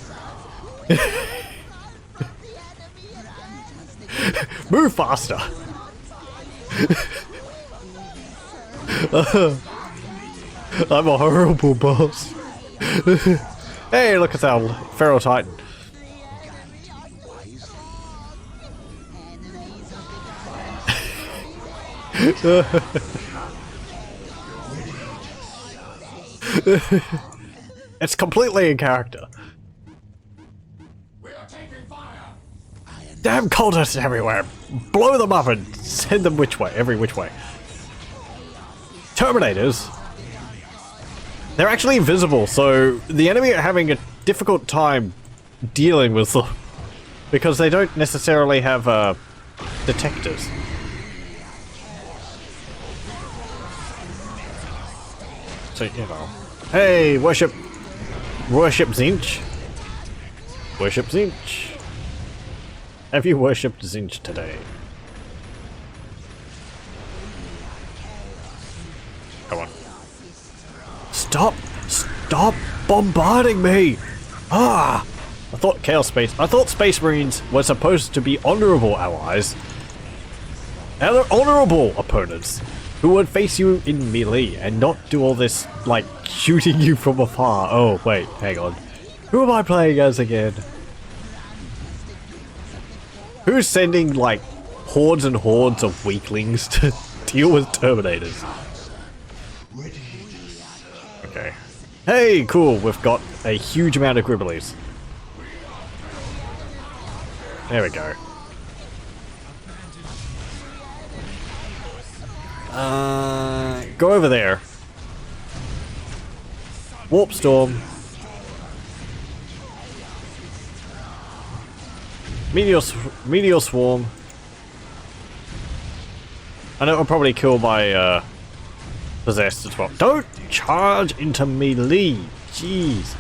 Move faster! I'm a horrible boss. Hey, look at that Feral Titan. It's completely in character. We are taking fire. Damn cultists everywhere! Blow them up and send them every which way. Terminators? They're actually invisible, so the enemy are having a difficult time dealing with them. Because they don't necessarily have, detectors. So, you know. Hey, worship Tzeentch. Worship Tzeentch. Have you worshipped Tzeentch today? Come on. Stop bombarding me! Ah! I thought Space Marines were supposed to be honorable allies. Now they're honorable opponents who would face you in melee and not do all this, like, shooting you from afar. Oh, wait, hang on. Who am I playing as again? Who's sending, like, hordes and hordes of weaklings to deal with Terminators? Okay. Hey, cool, we've got a huge amount of Gribblies. There we go. Go over there. Warp Storm. Meteor Swarm. I know it'll probably kill my possessed as well. Don't charge into melee. Jeez.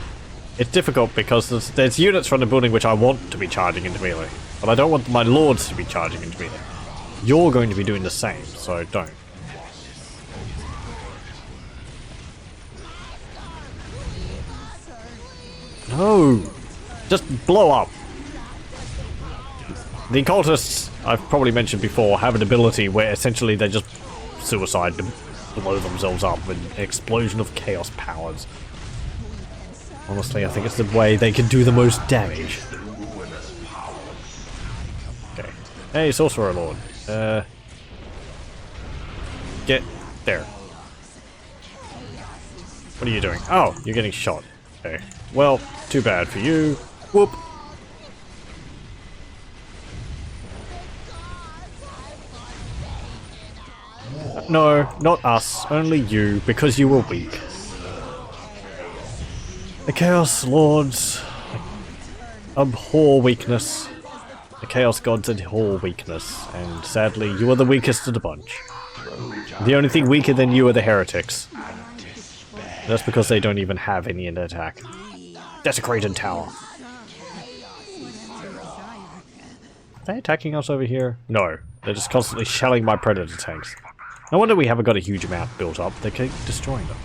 It's difficult because there's units from the building which I want to be charging into melee. But I don't want my lords to be charging into melee. You're going to be doing the same, so don't. No! Just blow up. The cultists, I've probably mentioned before, have an ability where essentially they just suicide to blow themselves up with an explosion of chaos powers. Honestly, I think it's the way they can do the most damage. Okay. Hey, Sorcerer Lord. Get there. What are you doing? Oh, you're getting shot. Okay. Well, too bad for you. Whoop. No, not us. Only you, because you were weak. The Chaos Lords abhor weakness. The Chaos Gods abhor weakness, and sadly, you are the weakest of the bunch. The only thing weaker than you are the heretics. That's because they don't even have any in attack. Desecrated Tower. Are they attacking us over here? No, they're just constantly shelling my predator tanks. No wonder we haven't got a huge amount built up. They keep destroying them.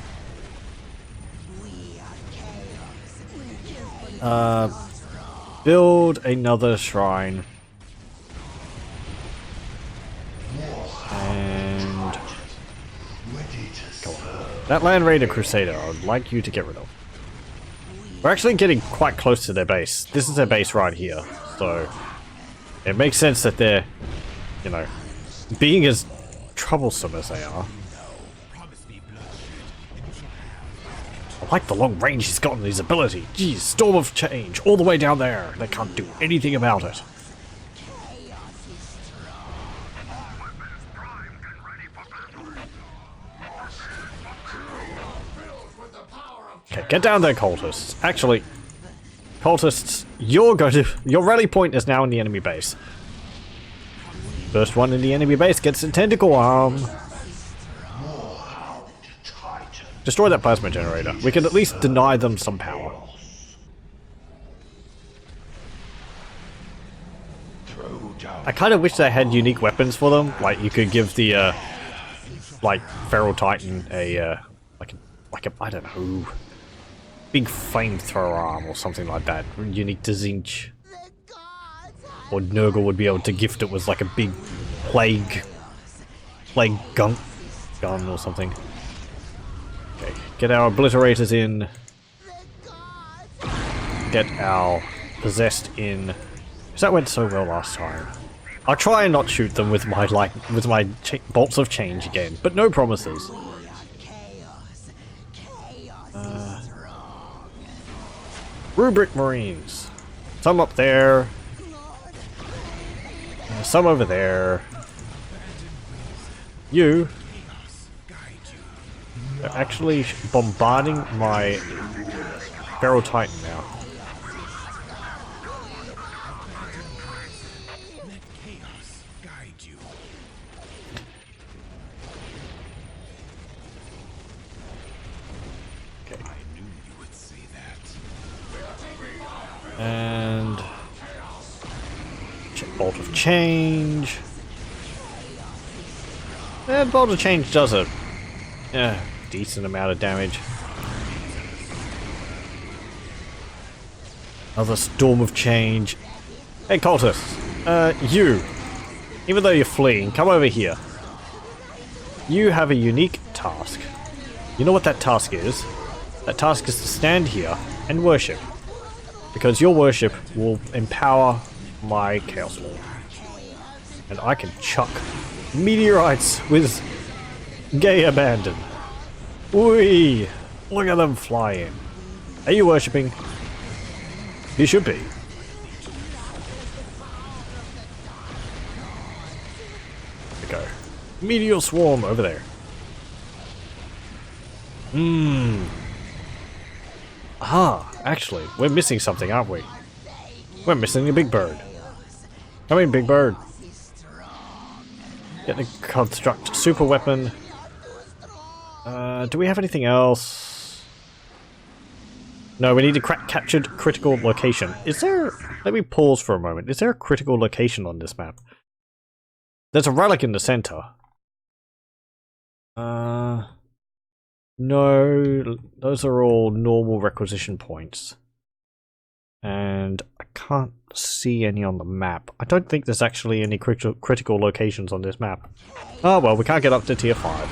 Build another shrine. And go on. That Land Raider Crusader, I would like you to get rid of. We're actually getting quite close to their base. This is their base right here, so it makes sense that they're, you know, being as troublesome as they are. I like the long range he's got in his ability. Geez, Storm of Change, all the way down there. They can't do anything about it. Okay, get down there, cultists. Actually, cultists, your rally point is now in the enemy base. First one in the enemy base gets a tentacle arm. Destroy that plasma generator. We can at least deny them some power. I kind of wish they had unique weapons for them. Like you could give the like Feral Titan a like a I don't know, big flamethrower arm or something like that, unique to Tzeentch. Or Nurgle would be able to gift it with like a big plague gun or something. Okay, get our obliterators in. Get our possessed in. That went so well last time. I'll try and not shoot them with my bolts of change again, but no promises. Rubric Marines. Some up there. Some over there. You are actually bombarding my Feral Titan now. Okay. And Bolt of Change. And Bolt of Change does a decent amount of damage. Another Storm of Change. Hey cultists, you, even though you're fleeing, come over here. You have a unique task. You know what that task is? That task is to stand here and worship. Because your worship will empower my Chaos Lord. And I can chuck meteorites with gay abandon. Whee! Look at them fly in. Are you worshipping? You should be. There we go. Meteor swarm over there. Actually, we're missing something, aren't we? We're missing a big bird. Come in, big bird. Get the construct super weapon. Do we have anything else? No, we need a captured critical location. Is there... Let me pause for a moment. Is there a critical location on this map? There's a relic in the center. No, those are all normal requisition points. And I can't see any on the map. I don't think there's actually any critical locations on this map. Oh well, we can't get up to tier 5.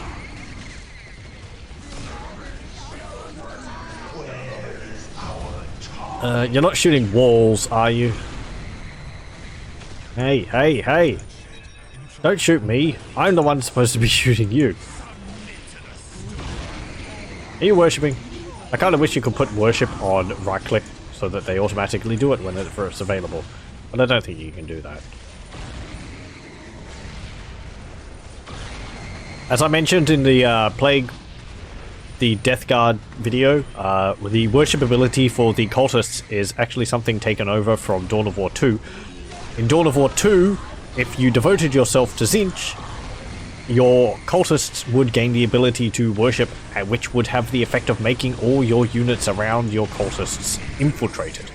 You're not shooting walls, are you? Hey, hey, hey! Don't shoot me. I'm the one supposed to be shooting you. Are you worshipping? I kind of wish you could put worship on right click so that they automatically do it when it's available. But I don't think you can do that. As I mentioned in the Plague, the Death Guard video, the worship ability for the cultists is actually something taken over from Dawn of War 2. In Dawn of War 2, if you devoted yourself to Tzeentch, your cultists would gain the ability to worship, which would have the effect of making all your units around your cultists infiltrated,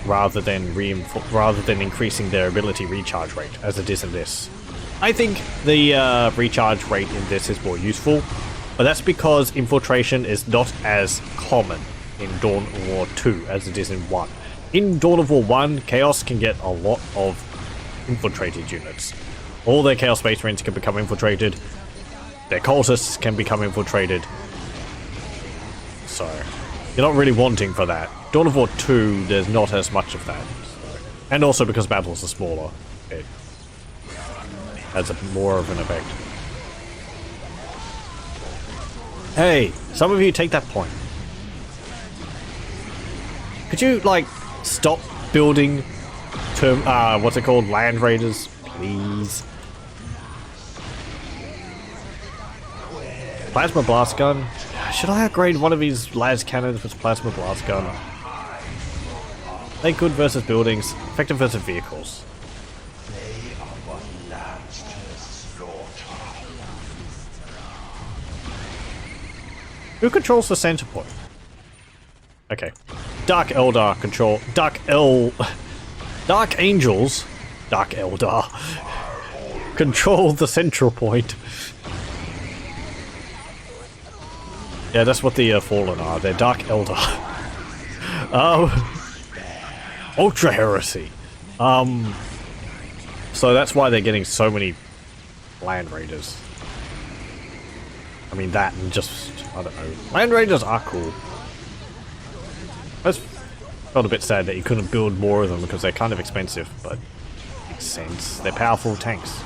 rather than increasing their ability recharge rate, as it is in this. I think the recharge rate in this is more useful, but that's because infiltration is not as common in Dawn of War 2 as it is in 1. In Dawn of War 1, Chaos can get a lot of infiltrated units. All their Chaos Space Marines can become infiltrated, their cultists can become infiltrated, so you're not really wanting for that. Dawn of War 2, there's not as much of that. So. And also because battles are smaller, it has more of an effect. Hey, some of you take that point. Could you, like, stop building what's it called? Land Raiders, please. Plasma Blast Gun. Should I upgrade one of these las cannons with Plasma Blast Gun? They good versus buildings, effective versus vehicles. Who controls the center point? Okay. Dark Eldar control. Dark Angels. Dark Eldar. Control the central point. Yeah, that's what the Fallen are. They're Dark Eldar. Ultra Heresy. So that's why they're getting so many Land Raiders. I mean that and just, I don't know. Land Raiders are cool. I just felt a bit sad that you couldn't build more of them because they're kind of expensive, but makes sense. They're powerful tanks.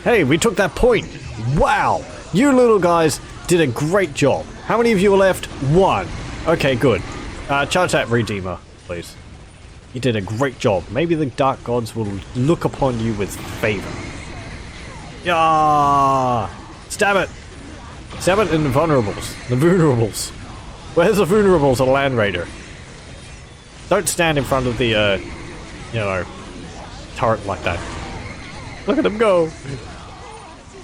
Hey, we took that point! Wow! You little guys did a great job. How many of you are left? 1. Okay, good. Charge that Redeemer, please. You did a great job. Maybe the Dark Gods will look upon you with favor. Yeah! Stab it! Stab it in the vulnerables. The vulnerables. Where's the vulnerables on a Land Raider? Don't stand in front of the, you know, turret like that. Look at them go!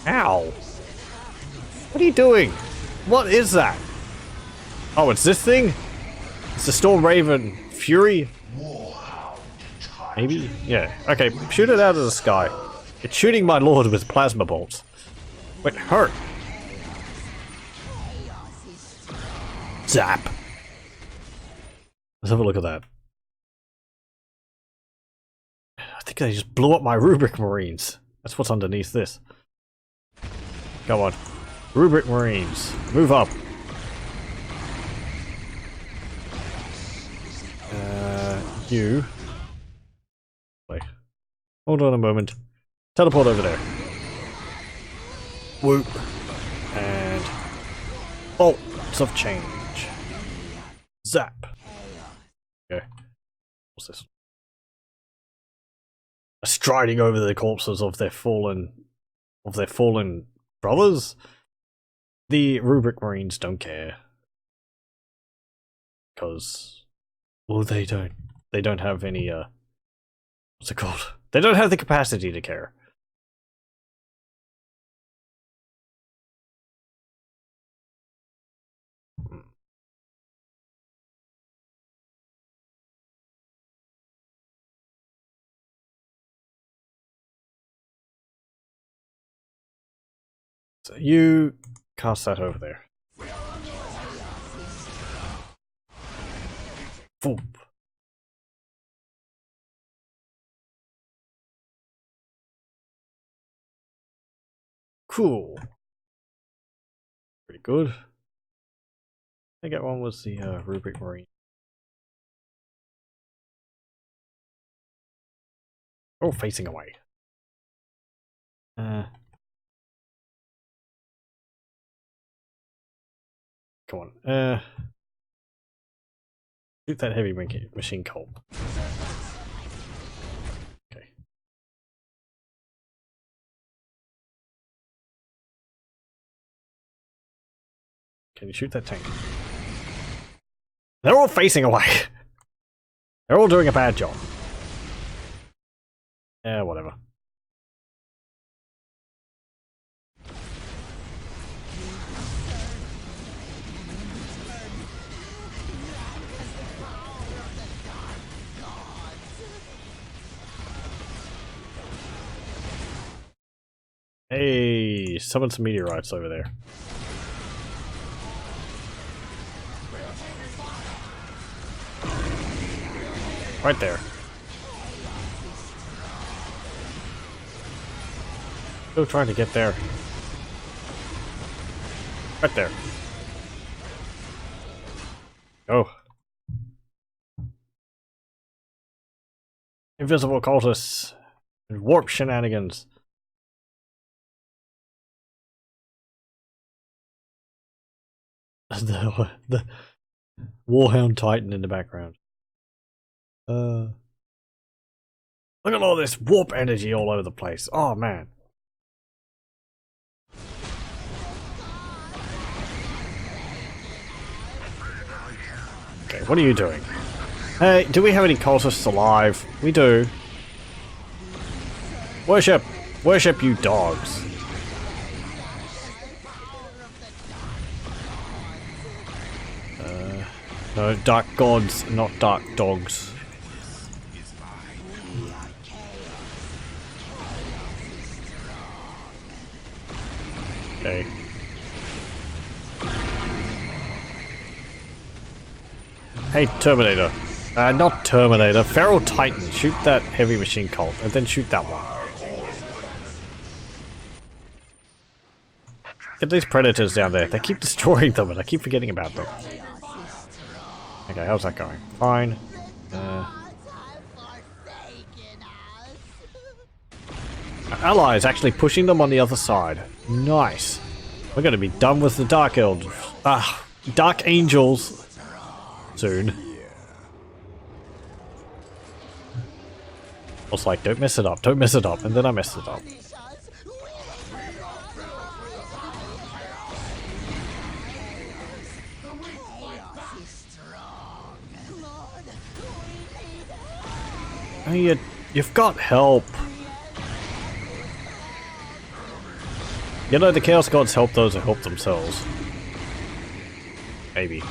Ow! What are you doing? What is that? Oh, it's this thing? It's the Storm Raven Fury? Maybe? Yeah. Okay, shoot it out of the sky. It's shooting my lord with plasma bolts. It hurt. Zap. Let's have a look at that. I think they just blew up my Rubric Marines. That's what's underneath this. Come on. Rubric Marines. Move up. You. Wait. Hold on a moment. Teleport over there. Whoop. And bolts of change. Zap. Okay. What's this? Striding over the corpses of their fallen brothers? The Rubric Marines don't care. Because, well, they don't have any, what's it called? They don't have the capacity to care. So you cast that over there. Boom. Cool. Pretty good. I think that one was the Rubric Marine. Oh, facing away. Come on. Shoot that heavy machine cult. Okay. Can you shoot that tank? They're all facing away. They're all doing a bad job. Yeah, whatever. Hey, summon some meteorites over there. Right there. Still trying to get there. Right there. Go. Invisible cultists and warp shenanigans. the Warhound Titan in the background. Look at all this warp energy all over the place. Oh man. Okay, what are you doing? Hey, do we have any cultists alive? We do. Worship! Worship, you dogs. No, dark gods, not dark dogs. Okay. Hey, Terminator. Not Terminator. Feral Titan. Shoot that heavy machine cult, and then shoot that one. Get these predators down there. They keep destroying them, and I keep forgetting about them. Okay, how's that going? Fine. Our ally is actually pushing them on the other side. Nice. We're going to be done with the Dark Elves. Dark Angels soon. I was like, don't mess it up, don't mess it up, and then I messed it up. Hey, you've got help. You know, the Chaos Gods help those who help themselves. Maybe.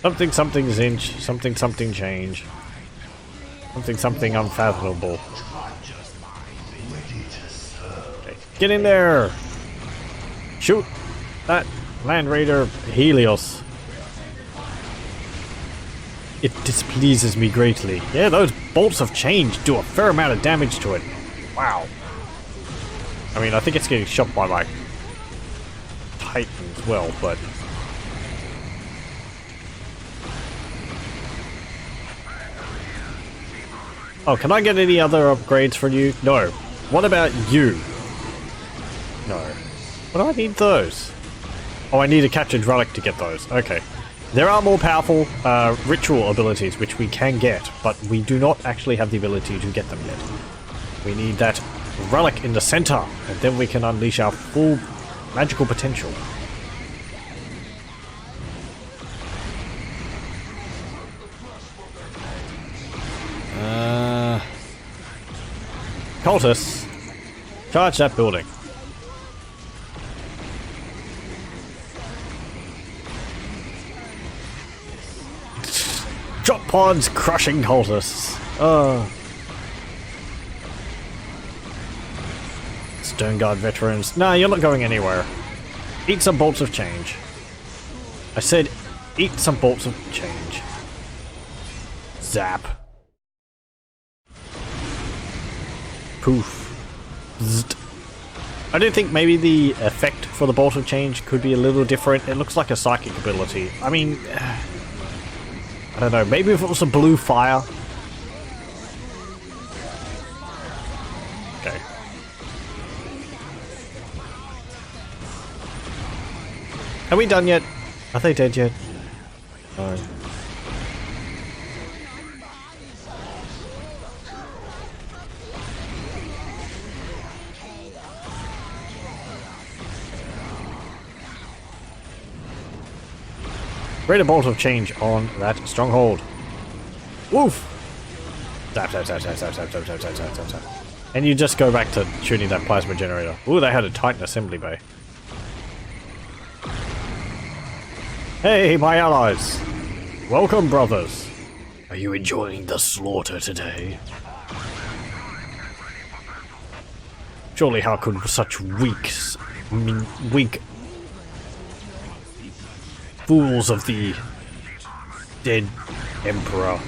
Something something Tzeentch, something something change. Something something unfathomable. Okay. Get in there! Shoot that Land Raider Helios. It displeases me greatly. Yeah, those bolts of change do a fair amount of damage to it. Wow. I mean, I think it's getting shot by like Titan as well, but oh, can I get any other upgrades from you? No. What about you? No. What do I need those? Oh, I need a captured relic to get those. Okay. There are more powerful ritual abilities which we can get, but we do not actually have the ability to get them yet. We need that relic in the center, and then we can unleash our full magical potential. Cultists, charge that building. Drop pods crushing cultists. Sternguard veterans. Nah, you're not going anywhere. Eat some bolts of change. I said eat some bolts of change. Zap. Poof. Zzzt. I do think maybe the effect for the bolt of change could be a little different. It looks like a psychic ability. I mean, I don't know. Maybe if it was a blue fire. Okay. Are we done yet? Are they dead yet? Greater bolt of change on that stronghold. Woof! Zap, zap, zap, zap, zap, zap, zap, zap, zap, zap, zap, zap. And you just go back to shooting that plasma generator. Ooh, they had a Titan assembly bay. Hey, my allies! Welcome, brothers! Are you enjoying the slaughter today? Surely how could such weak fools of the dead Emperor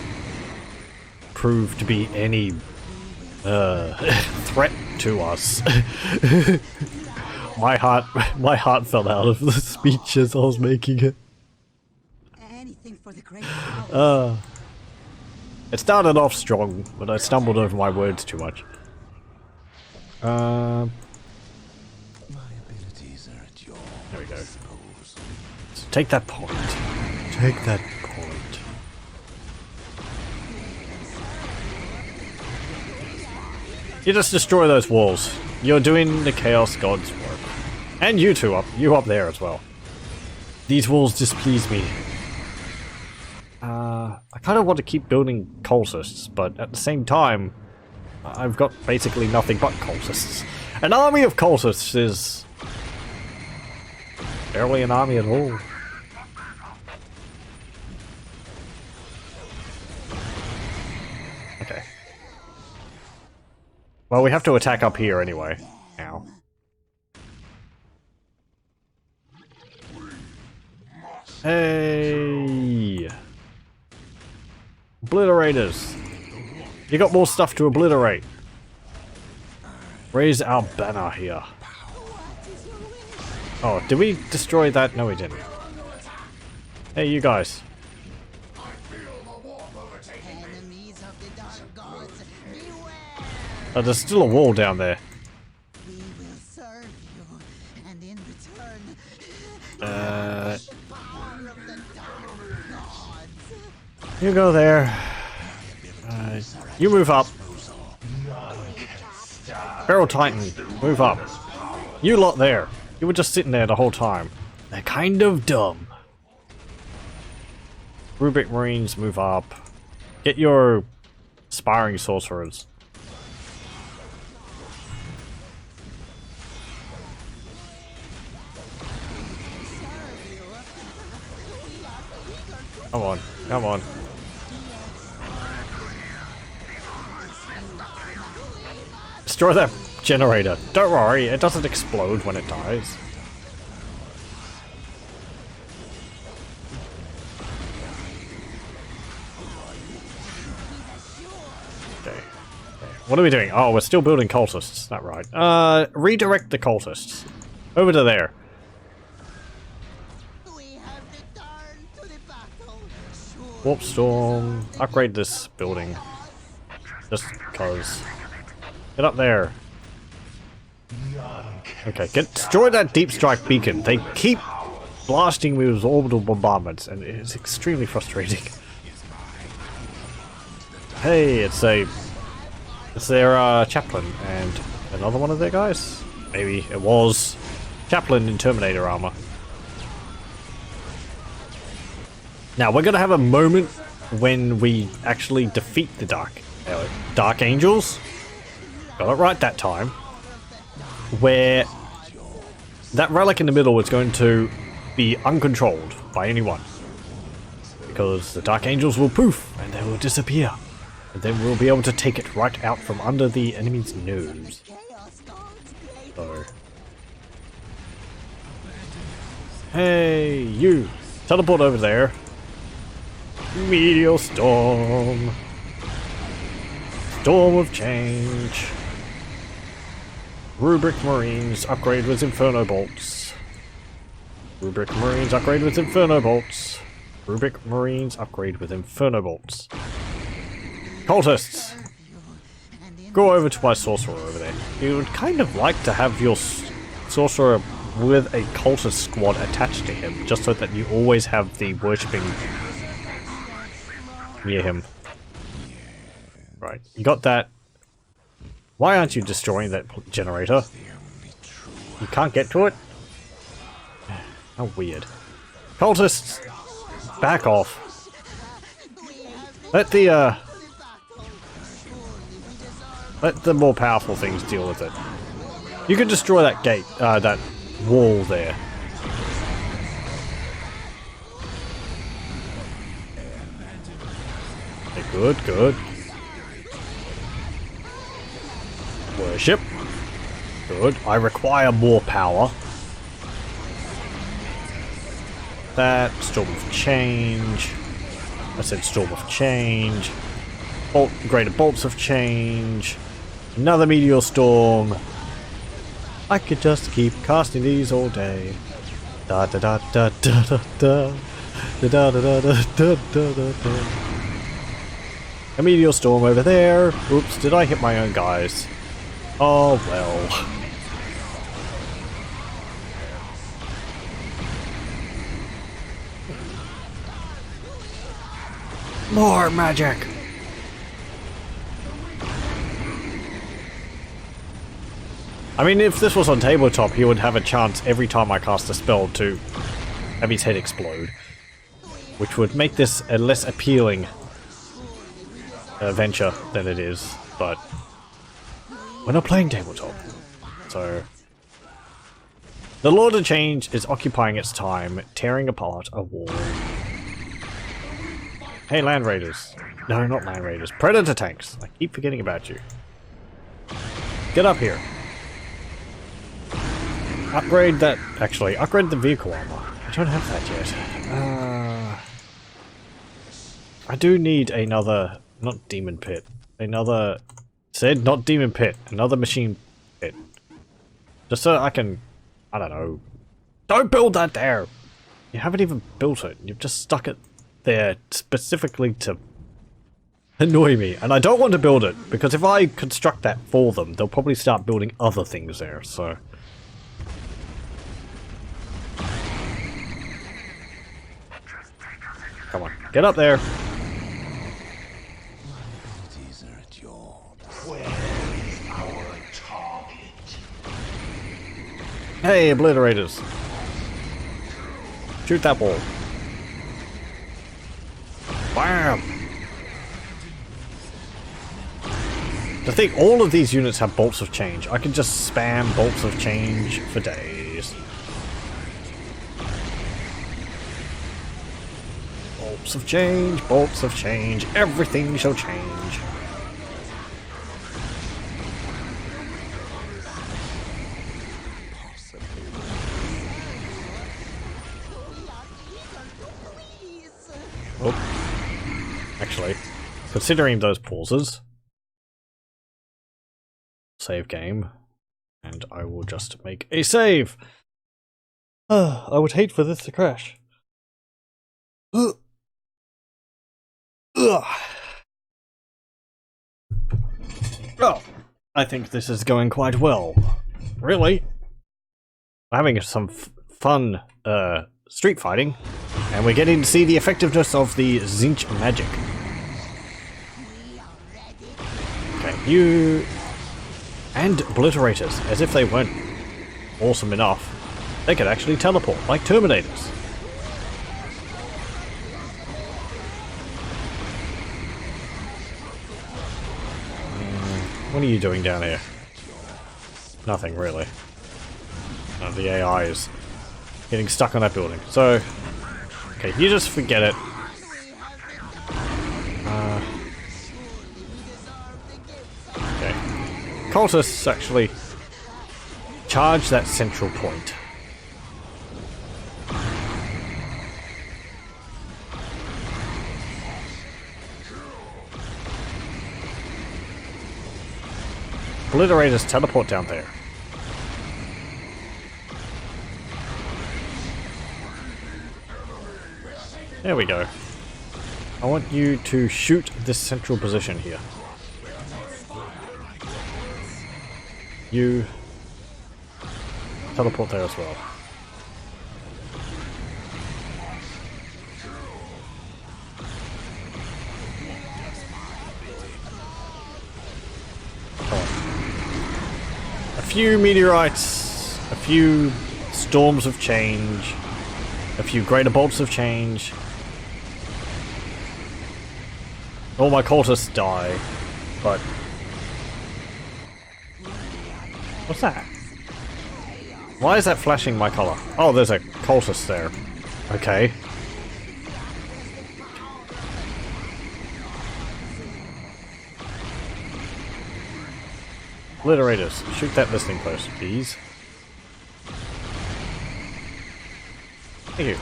prove to be any threat to us? my heart fell out of the speech as I was making it. Anything for the great cause. It started off strong, but I stumbled over my words too much. My abilities are at your There we go. disposal. So take that point. Take that point. You just destroy those walls. You're doing the Chaos God's work. And you two you up there as well. These walls displease me. I kind of want to keep building cultists, but at the same time, I've got basically nothing but cultists. An army of cultists is barely an army at all. Okay. Well, we have to attack up here anyway. Ow. Hey! Obliterators! You got more stuff to obliterate. Raise our banner here. Oh, did we destroy that? No, we didn't. Hey, you guys. Enemies of the dark gods, beware! Oh, there's still a wall down there. We will serve you, and in return, Uh, power of the dark gods. you go there. You move up. Feral Titan, move up. You lot there. You were just sitting there the whole time. They're kind of dumb. Rubric Marines, move up. Get your aspiring sorcerers. Come on, come on. Destroy that generator. Don't worry, it doesn't explode when it dies. Okay. What are we doing? Oh, we're still building cultists. Is that right? Redirect the cultists. Over to there. We have returned to the battle. Warp storm. Upgrade this building. Just cause. Get up there. Okay, destroy that deep strike beacon. They keep blasting me with orbital bombardments, and it's extremely frustrating. Hey, it's their chaplain and another one of their guys. Maybe it was chaplain in Terminator armor. Now we're gonna have a moment when we actually defeat the Dark Angels. Got it right that time. Where that relic in the middle is going to be uncontrolled by anyone. Because the Dark Angels will poof and they will disappear. And then we'll be able to take it right out from under the enemy's nose. So. Hey, you! Teleport over there. Meteor storm. Storm of change. Rubric Marines upgrade with Inferno Bolts. Rubric Marines upgrade with Inferno Bolts. Rubric Marines upgrade with Inferno Bolts. Cultists! Go over to my sorcerer over there. You would kind of like to have your sorcerer with a cultist squad attached to him, just so that you always have the worshipping near him. Right, you got that. Why aren't you destroying that generator? You can't get to it? How weird. Cultists! Back off. Let the more powerful things deal with it. You can destroy that gate, that wall there. Okay, good, good. Worship. Good. I require more power. That. Storm of Change. I said Storm of Change. Greater Bolts of Change. Another Meteor Storm. I could just keep casting these all day. Da da da da da da da. Da da da da da da da da. A Meteor Storm over there. Oops, did I hit my own guys? Oh well. More magic! I mean, if this was on tabletop, he would have a chance every time I cast a spell to have his head explode. Which would make this a less appealing venture than it is, but we're not playing tabletop, so... The Lord of Change is occupying its time, tearing apart a wall. Hey, Land Raiders. No, not Land Raiders. Predator tanks. I keep forgetting about you. Get up here. Upgrade that... Actually, upgrade the vehicle armor. I don't have that yet. I do need another... Not Demon Pit. Another... Said not Demon Pit. Another Machine Pit. Just so I can... I don't know. Don't build that there! You haven't even built it. You've just stuck it there specifically to annoy me. And I don't want to build it, because if I construct that for them, they'll probably start building other things there, so... Come on, get up there! Hey, obliterators! Shoot that wall. Bam! I think all of these units have bolts of change. I can just spam bolts of change for days. Bolts of change, bolts of change, everything shall change. Oh. Actually, considering those pauses, save game, and I will just make a save. I would hate for this to crash. Ugh. Ugh. Oh, I think this is going quite well. Really? I'm having some fun street fighting, and we're getting to see the effectiveness of the Tzeentch magic. Okay, you... And obliterators, as if they weren't awesome enough. They could actually teleport, like Terminators. What are you doing down here? Nothing, really. The AI is getting stuck on that building. So, okay, you just forget it. Okay. Cultists actually charge that central point. Obliterators teleport down there. There we go. I want you to shoot this central position here. You teleport there as well. few meteorites, a few storms of change, a few greater bolts of change. All my cultists die, but... What's that? Why is that flashing my color? Oh, there's a cultist there. Okay. Obliterators, shoot that listening post, please. Thank you.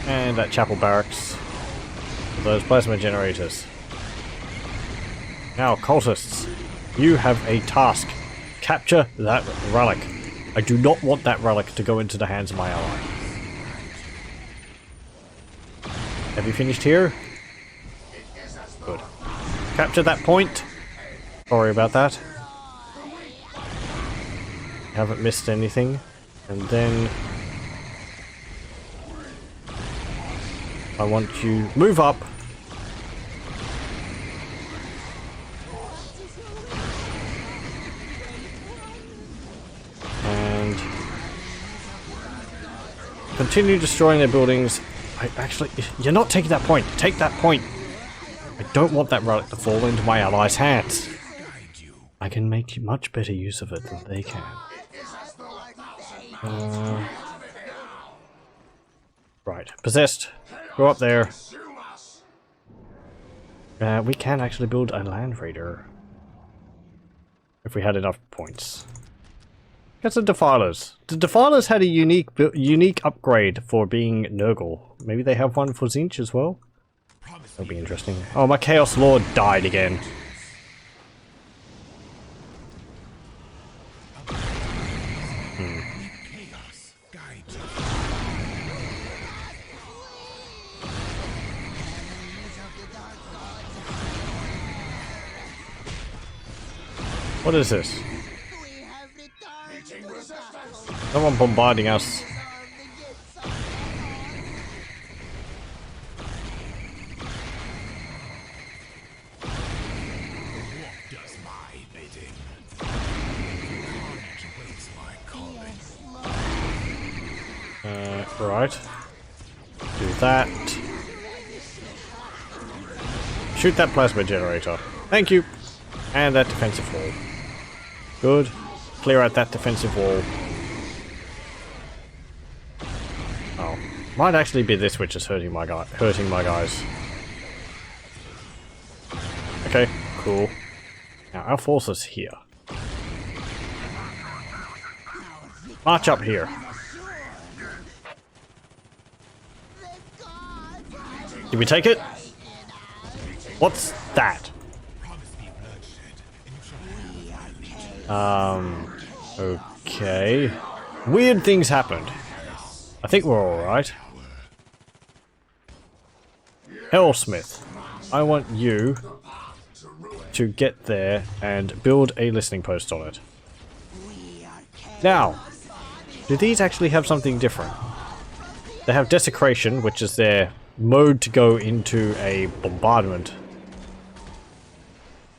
And that chapel barracks. Those plasma generators. Now, cultists, you have a task. Capture that relic. I do not want that relic to go into the hands of my ally. Have you finished here? Good. Capture that point. Sorry about that. Haven't missed anything. And then I want you move up. And continue destroying their buildings. Actually, you're not taking that point. Take that point. I don't want that relic to fall into my allies' hands. I can make much better use of it than they can. Right, possessed. Go up there. We can actually build a land raider if we had enough points. Get some defilers. The defilers had a unique upgrade for being Nurgle. Maybe they have one for Tzeentch as well. That'll be interesting. Oh, my Chaos Lord died again. What is this? Someone bombarding us. Right. Do that. Shoot that plasma generator. Thank you. And that defensive wall. Good. Clear out that defensive wall. Oh. Might actually be this which is hurting my guys. Okay, cool. Now our force is here. March up here. Did we take it? What's that? Okay. Weird things happened. I think we're alright. Hellsmith, I want you to get there and build a listening post on it. Now, do these actually have something different? They have desecration, which is their mode to go into a bombardment.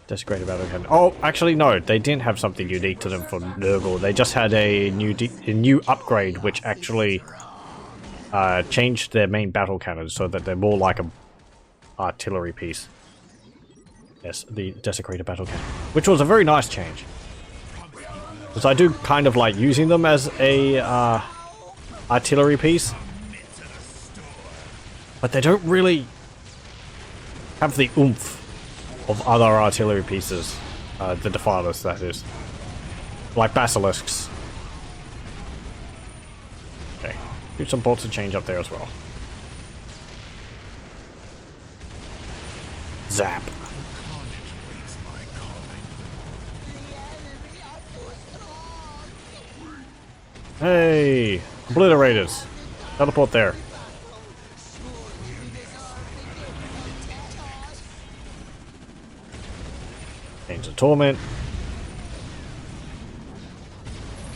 Desecrated battle cannon. Oh, actually no, they didn't have something unique to them for Nurgle. They just had a new upgrade which actually changed their main battle cannons so that they're more like a artillery piece. Yes, the desecrated battle cannon, which was a very nice change. Because I do kind of like using them as a artillery piece, but they don't really have the oomph of other artillery pieces, the defilers that is, like basilisks. Okay, do some bolts of change up there as well. Zap. Hey, obliterators, teleport there. Change the torment.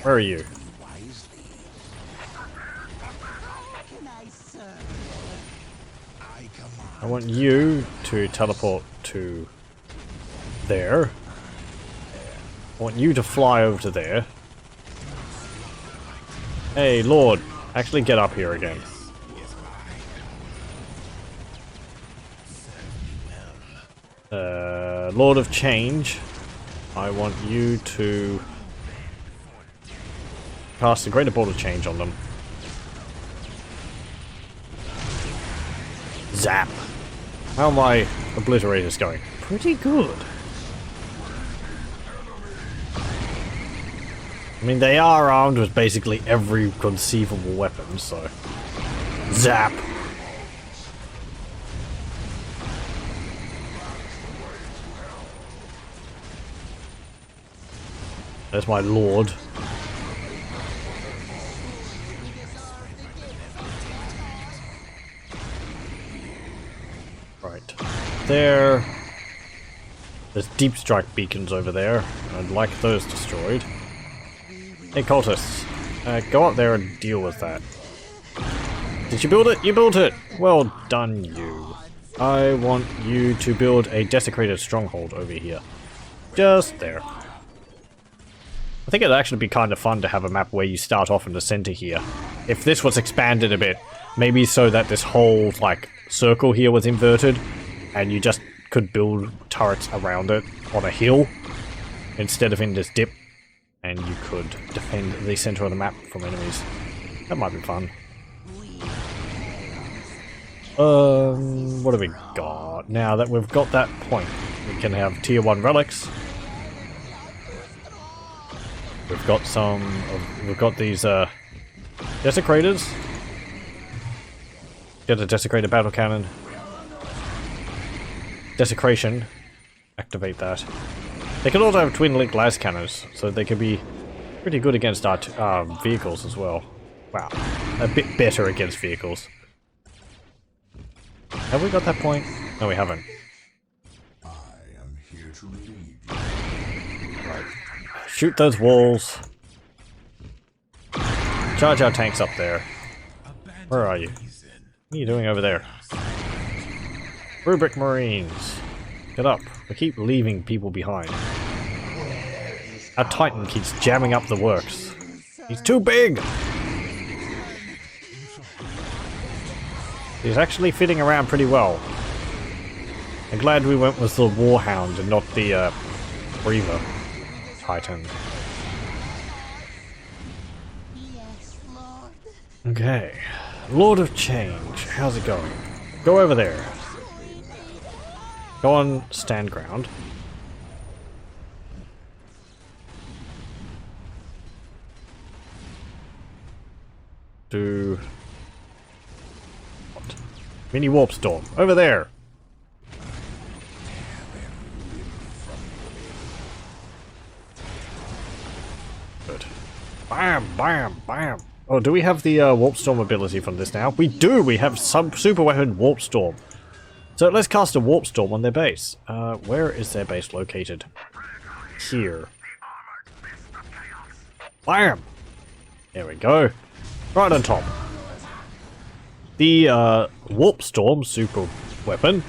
Where are you? I want you to teleport to there. I want you to fly over to there. Hey, Lord. Actually get up here again. Lord of Change. I want you to cast a Greater Ball of Change on them. Zap. How are my obliterators going? Pretty good. I mean, they are armed with basically every conceivable weapon, so... Zap! There's my lord. Right. There's deep strike beacons over there. I'd like those destroyed. Hey cultists, go up there and deal with that. Did you build it? You built it! Well done, you. I want you to build a desecrated stronghold over here. Just there. I think it'd actually be kind of fun to have a map where you start off in the center here. If this was expanded a bit, maybe so that this whole, like, circle here was inverted, and you just could build turrets around it on a hill, instead of in this dip, and you could defend the center of the map from enemies. That might be fun. What have we got? Now that we've got that point, we can have tier 1 relics. We've got we've got these, desecrators. Get a desecrated battle cannon. Desecration. Activate that. They can also have twin link las cannons, so they can be pretty good against our vehicles as well. Wow. A bit better against vehicles. Have we got that point? No, we haven't. I am here to lead. Right. Shoot those walls. Charge our tanks up there. Where are you? What are you doing over there? Rubric Marines. Get up. We keep leaving people behind. Our Titan keeps jamming up the works. He's too big! He's actually fitting around pretty well. I'm glad we went with the Warhound and not the Reaver Titan. Okay. Lord of Change. How's it going? Go over there. Go on stand ground. Do... what? Mini Warp Storm. Over there! Good. Bam! Bam! Bam! Oh, do we have the Warp Storm ability from this now? We do! We have some super weapon Warp Storm. So let's cast a Warp Storm on their base. Where is their base located? Here. Bam! There we go. Right on top. The Warp Storm super weapon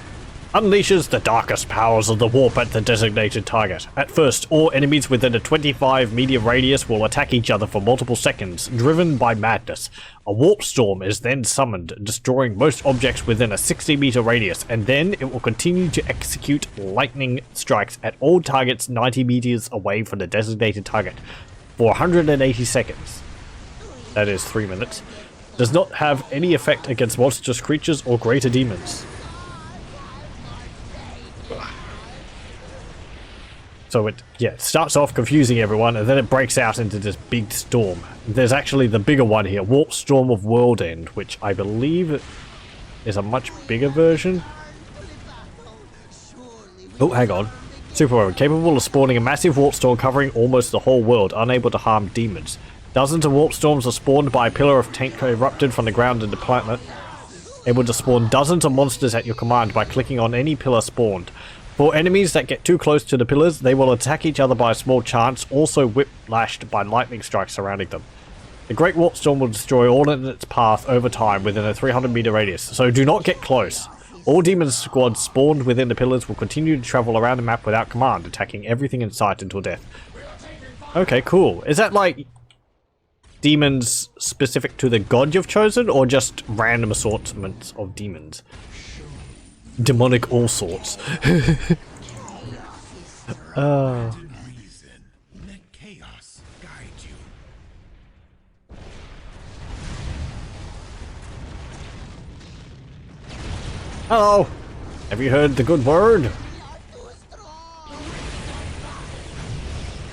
unleashes the darkest powers of the warp at the designated target. At first, all enemies within a 25-meter radius will attack each other for multiple seconds, driven by madness. A warp storm is then summoned, destroying most objects within a 60-meter radius, and then it will continue to execute lightning strikes at all targets 90 meters away from the designated target for 180 seconds. That is 3 minutes. Does not have any effect against monstrous creatures or greater demons. So it starts off confusing everyone, and then it breaks out into this big storm. There's actually the bigger one here, Warp Storm of World End, which I believe is a much bigger version. Oh, hang on. Super weapon, capable of spawning a massive warp storm covering almost the whole world, unable to harm demons. Dozens of warp storms are spawned by a pillar of taint erupted from the ground in the planet, able to spawn dozens of monsters at your command by clicking on any pillar spawned. For enemies that get too close to the pillars, they will attack each other by a small chance, also whip-lashed by lightning strikes surrounding them. The Great Warp Storm will destroy all in its path over time within a 300-meter radius, so do not get close. All demon squads spawned within the pillars will continue to travel around the map without command, attacking everything in sight until death. Okay, cool. Is that like demons specific to the god you've chosen, or just random assortments of demons? Demonic all sorts. Reason. Let chaos guide you. Hello! Have you heard the good word?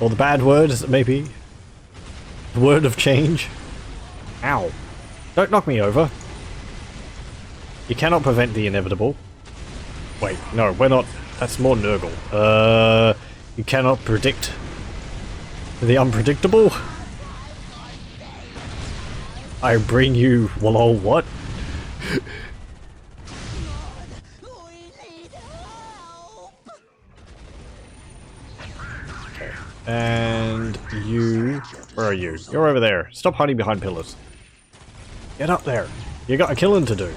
Or the bad word, as it may be? The word of change? Ow. Don't knock me over. You cannot prevent the inevitable. Wait, no, we're not. That's more Nurgle. You cannot predict the unpredictable? I bring you... well, oh, what? Okay. And you... where are you? You're over there. Stop hiding behind pillars. Get up there. You got a killing to do.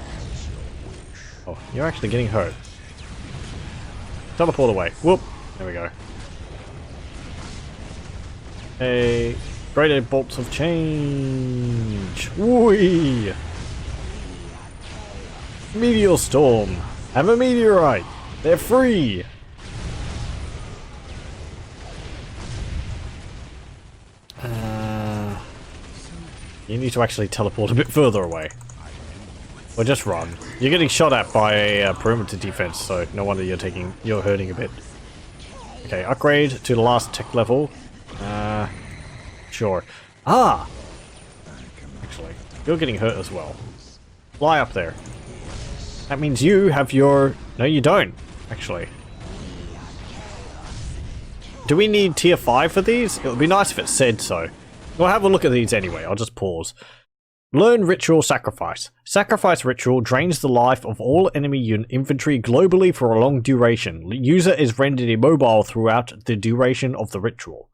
Oh, you're actually getting hurt. Teleport away. Whoop. There we go. A great bolts of change. Whee! Meteor storm. Have a meteorite. They're free. You need to actually teleport a bit further away. Or just run. You're getting shot at by a perimeter defense, so no wonder you're hurting a bit. Okay, upgrade to the last tech level. Sure. Ah! Actually, you're getting hurt as well. Fly up there. That means you have your... no, you don't, actually. Do we need tier 5 for these? It would be nice if it said so. We'll have a look at these anyway, I'll just pause. Learn Ritual Sacrifice. Sacrifice Ritual drains the life of all enemy infantry globally for a long duration. User is rendered immobile throughout the duration of the ritual.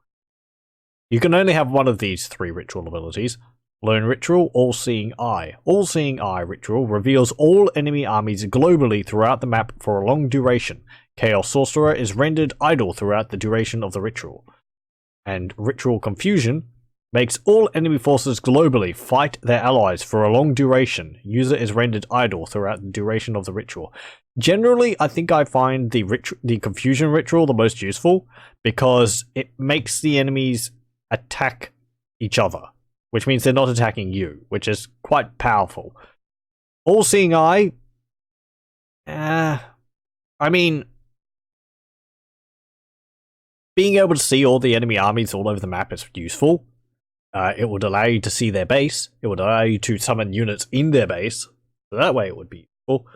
You can only have one of these 3 ritual abilities. Learn Ritual All-Seeing Eye. All-Seeing Eye Ritual reveals all enemy armies globally throughout the map for a long duration. Chaos Sorcerer is rendered idle throughout the duration of the ritual. And Ritual Confusion makes all enemy forces globally fight their allies for a long duration. User is rendered idle throughout the duration of the ritual. Generally, I think I find the Confusion Ritual the most useful, because it makes the enemies attack each other, which means they're not attacking you, which is quite powerful. All-Seeing Eye... I mean... being able to see all the enemy armies all over the map is useful. It would allow you to see their base. It would allow you to summon units in their base. So that way it would be useful.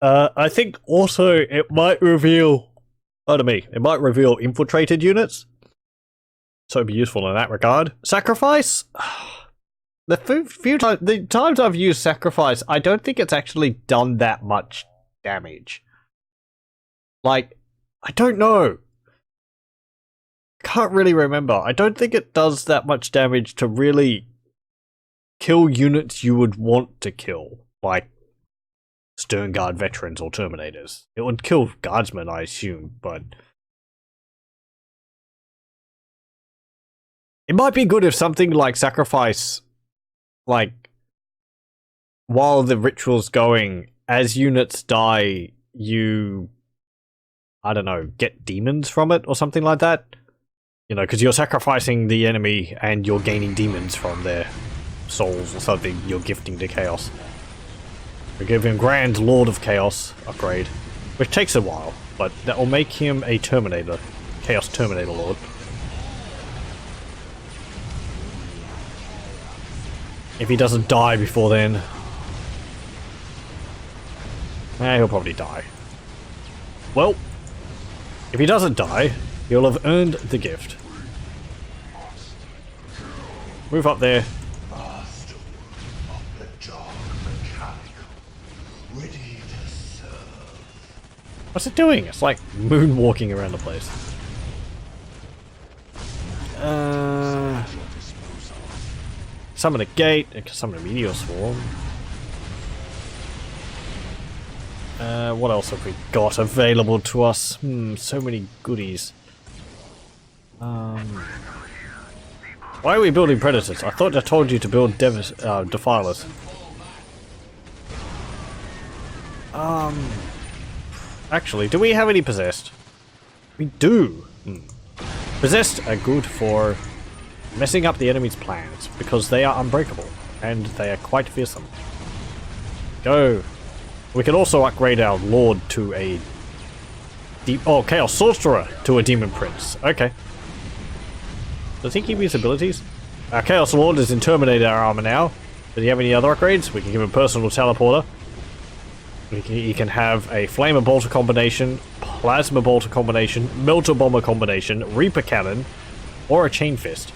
I think also it might reveal... pardon me. It might reveal infiltrated units. So it'd be useful in that regard. Sacrifice? The times I've used Sacrifice, I don't think it's actually done that much damage. Like, I don't know. Can't really remember. I don't think it does that much damage to really kill units you would want to kill, like Stern Guard veterans or Terminators. It would kill Guardsmen, I assume, but it might be good if something like Sacrifice, like, while the ritual's going, as units die, you, I don't know, get demons from it or something like that. You know, because you're sacrificing the enemy and you're gaining demons from their souls or something you're gifting to Chaos. We give him Grand Lord of Chaos upgrade, which takes a while, but that will make him a Terminator, Chaos Terminator Lord. If he doesn't die before then, he'll probably die. Well, if he doesn't die, he'll have earned the gift. Move up there. Master of the dark mechanical, ready to serve. What's it doing? It's like moonwalking around the place. Summon a gate. Summon a meteor swarm. What else have we got available to us? So many goodies. Why are we building predators? I thought I told you to build defilers. Actually, do we have any possessed? We do. Possessed are good for messing up the enemy's plans because they are unbreakable and they are quite fearsome. Go. We can also upgrade our lord to a chaos sorcerer to a demon prince. Okay. Does he keep his abilities? Our chaos lord is in Terminator armor now. Does he have any other upgrades? We can give him personal teleporter. He can have a flamer bolter combination, plasma bolter combination, melter bomber combination, reaper cannon, or a chain fist.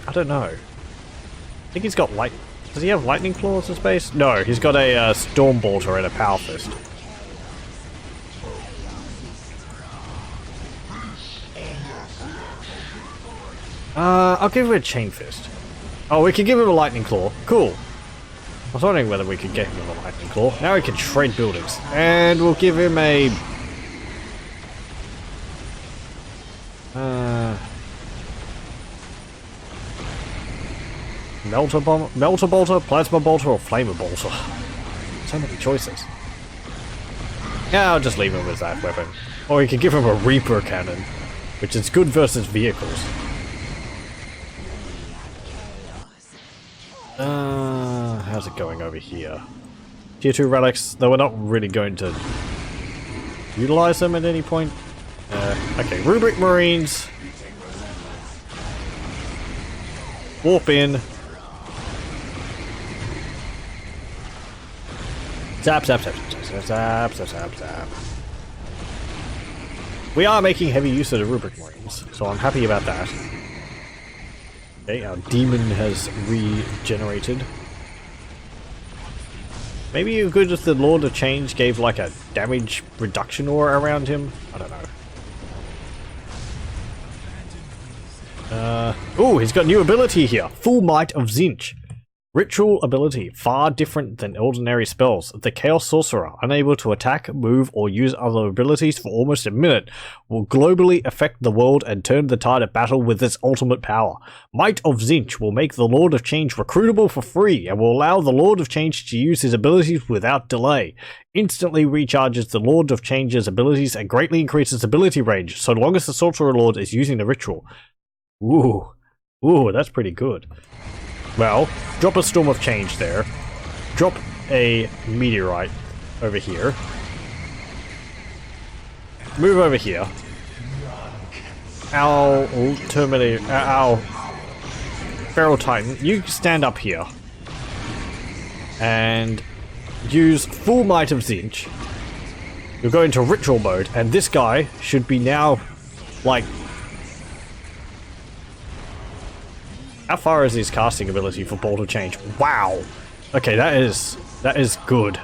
I don't know. I think he's got light. Does he have lightning claws in space? No, he's got a storm bolter and a power fist. I'll give him a chain fist. Oh, we can give him a lightning claw. Cool. I was wondering whether we could get him a lightning claw. Now he can shred buildings. And we'll give him a... melter bolter, plasma bolter, or flamer bolter. So many choices. Yeah, I'll just leave him with that weapon. Or we could give him a reaper cannon, which is good versus vehicles. How's it going over here? Tier 2 relics, though we're not really going to utilize them at any point. Okay, Rubric Marines. Warp in. Zap, zap, zap, zap, zap, zap, zap, zap. We are making heavy use of the Rubric Marines, so I'm happy about that. Okay, our demon has regenerated. Maybe you could if the Lord of Change gave like a damage reduction aura around him? I don't know. Oh, he's got new ability here. Full Might of Tzeentch. Ritual ability, far different than ordinary spells. The Chaos Sorcerer, unable to attack, move, or use other abilities for almost a minute, will globally affect the world and turn the tide of battle with its ultimate power. Might of Tzeentch will make the Lord of Change recruitable for free and will allow the Lord of Change to use his abilities without delay. Instantly recharges the Lord of Change's abilities and greatly increases ability range, so long as the Sorcerer Lord is using the ritual. Ooh, that's pretty good. Well, drop a Storm of Change there. Drop a Meteorite over here. Move over here. Our Terminator, our Feral Titan, you stand up here. And use Full Might of Tzeentch. You'll go into Ritual mode, and this guy should be now, like... How far is his casting ability for Bolt of Change? Wow! Okay, that is good.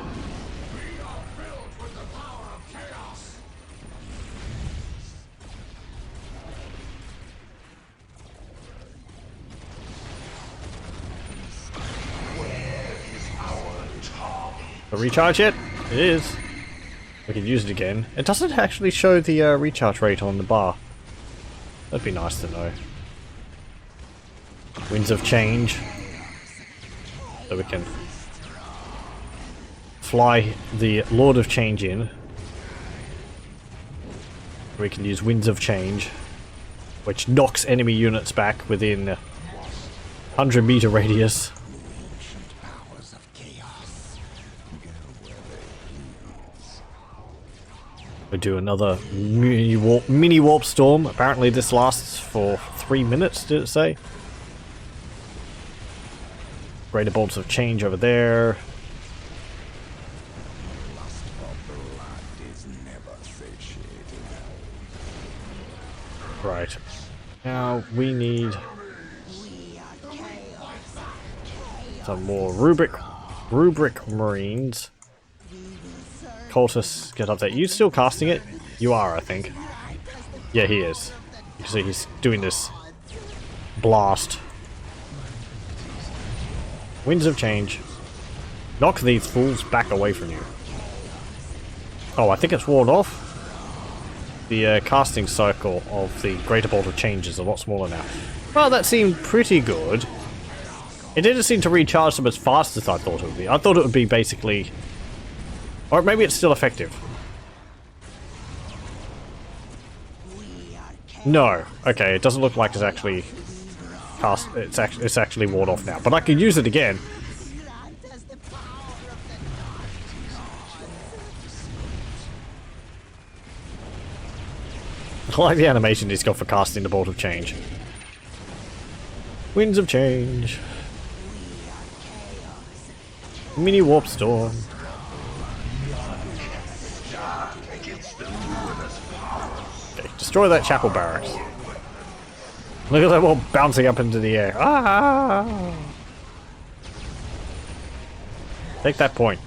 A recharge it? It is. We can use it again. It doesn't actually show the recharge rate on the bar. That'd be nice to know. Winds of Change. So we can fly the Lord of Change in. We can use Winds of Change, which knocks enemy units back within 100-meter radius. We do another mini warp storm. Apparently this lasts for 3 minutes, did it say? Greater bolts of change over there. Right. Now we need some more Rubric Marines. Cultists, get up there. You still casting it? You are, I think. Yeah, he is. You can see he's doing this blast. Winds of Change. Knock these fools back away from you. Oh, I think it's walled off. the casting cycle of the Greater Bolt of Change is a lot smaller now. Well, that seemed pretty good. It didn't seem to recharge them as fast as I thought it would be. I thought it would be basically... Or maybe it's still effective. No. Okay, it doesn't look like it's actually cast. It's actually worn off now. But I can use it again. I like the animation he's got for casting the Bolt of Change. Winds of Change. Mini Warp Storm. Okay, destroy that chapel barracks. Look at them all bouncing up into the air. Ah! Take that point.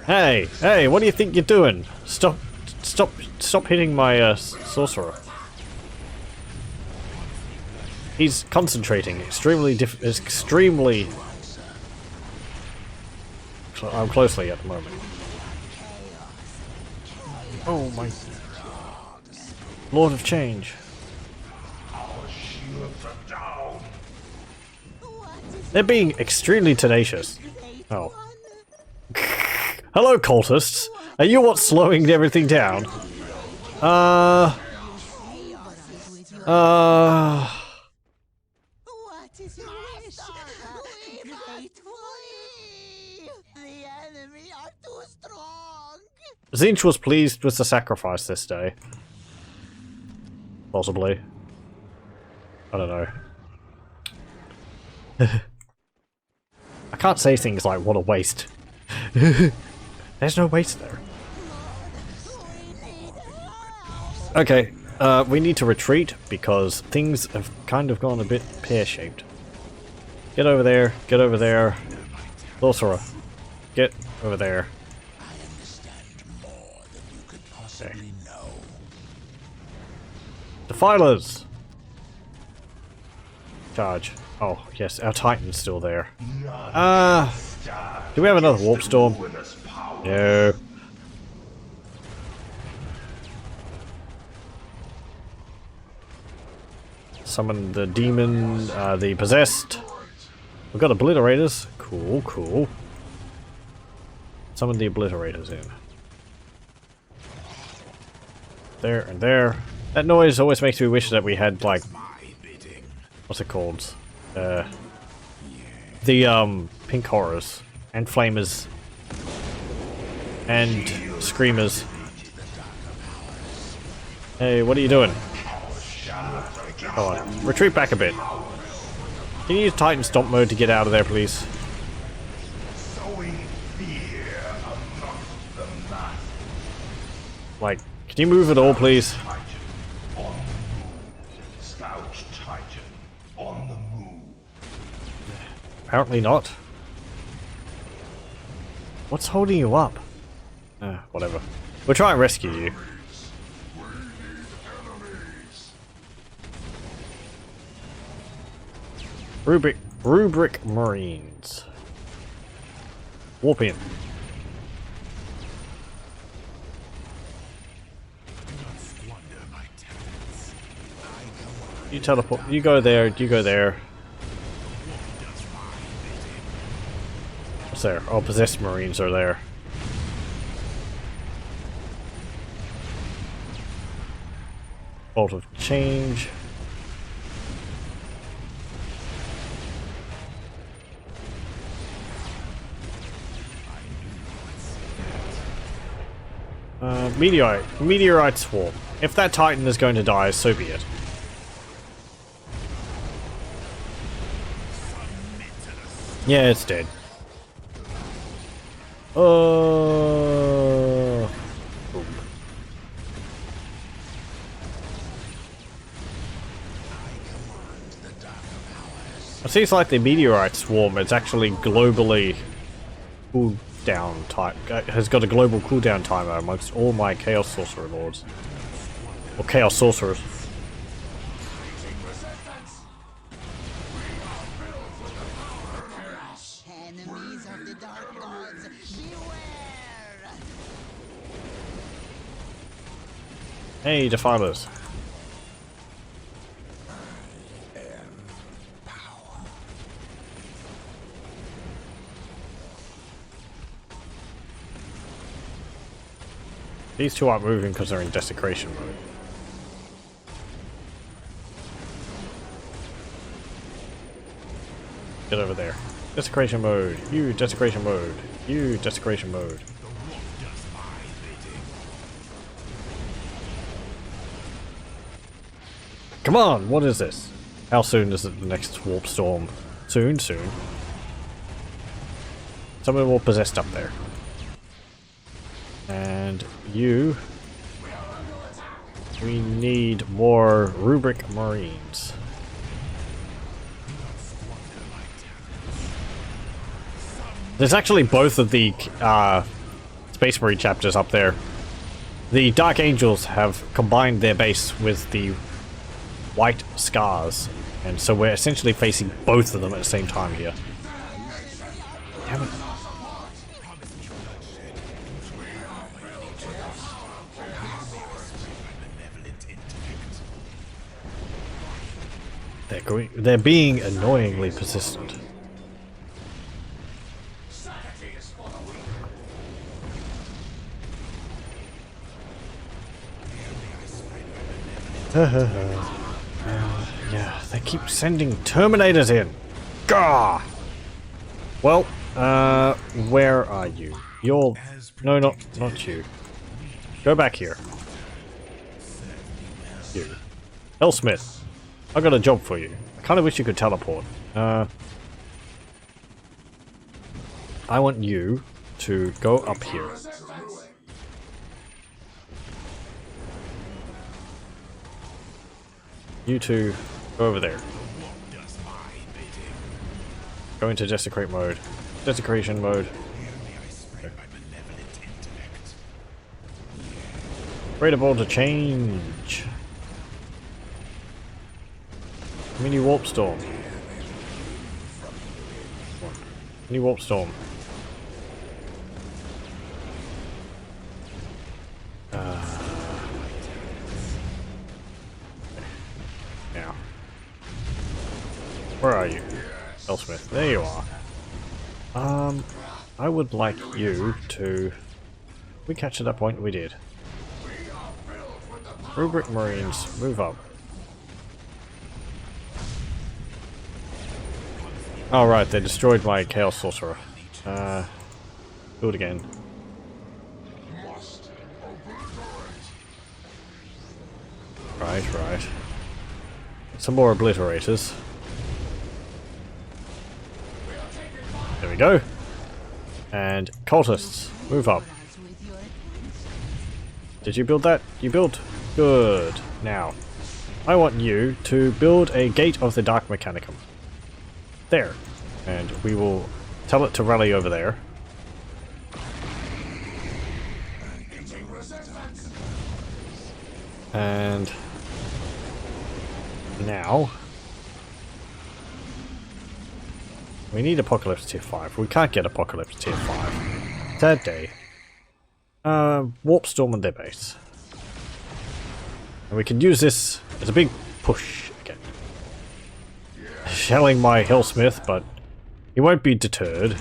Hey, hey, what do you think you're doing? Stop hitting my sorcerer. He's concentrating extremely closely at the moment. Oh my Lord of Change. They're being extremely tenacious. Oh. Hello, cultists. Are you what's slowing everything down? What is your wish? The enemy are too strong. Tzeentch was pleased with the sacrifice this day. Possibly. I don't know. I can't say things like, what a waste. There's no waste there. Okay, we need to retreat because things have kind of gone a bit pear-shaped. Get over there, get over there. Sorcerer, get over there. Okay. Defilers! Charge. Oh, yes, our Titan's still there. Do we have another Warp Storm? No. Summon the demon, the possessed. We've got obliterators. Cool, cool. Summon the obliterators in. There and there. That noise always makes me wish that we had, like, what's it called? The pink horrors and flamers and screamers. Hey, what are you doing? Come on, retreat back a bit. Can you use Titan Stomp mode to get out of there, please? Like, can you move at all, please? Apparently not. What's holding you up? Whatever. We'll try and rescue you. Rubric Marines. Warp in. You teleport. You go there. You go there. What's there? Oh, possessed Marines are there. Bolt of Change. Meteorite Swarm. If that Titan is going to die, so be it. Yeah, it's dead. It seems like the meteorite swarm is actually globally cooldown time. Has got a global cooldown timer amongst all my Chaos Sorcerer Lords. Or Chaos Sorcerers. Enemy Hey, defilers. These two aren't moving because they're in desecration mode. Get over there. Desecration mode. You desecration mode. You desecration mode. Come on, what is this? How soon is it the next warp storm? Soon, soon. Someone more possessed up there. And you... We need more Rubric Marines. There's actually both of the Space Marine chapters up there. The Dark Angels have combined their base with the White Scars, and so we're essentially facing both of them at the same time here. Damn it. They're being annoyingly persistent. Yeah, they keep sending Terminators in. Gah! Well, where are you? You're... No, not you. Go back here. You. Hellsmith. I got a job for you. I kinda wish you could teleport. I want you to go up here. You two, go over there. Go into desecrate mode. Desecration mode. Okay. Raidable to change. Mini warp storm. Mini warp storm. Now. Where are you? Hellsmith. There you are. I would like you to... We catch at that point? We did. Rubric Marines, move up. Oh right, they destroyed my Chaos Sorcerer. Do it again. Right. Some more obliterators. There we go. And cultists, move up. Did you build that? You built? Good. Now, I want you to build a Gate of the Dark Mechanicum. There. And we will tell it to rally over there. And now we need Apocalypse Tier 5. We can't get Apocalypse Tier 5 today. Warp Storm on their base. And we can use this as a big push again. Shelling my Hellsmith, but he won't be deterred.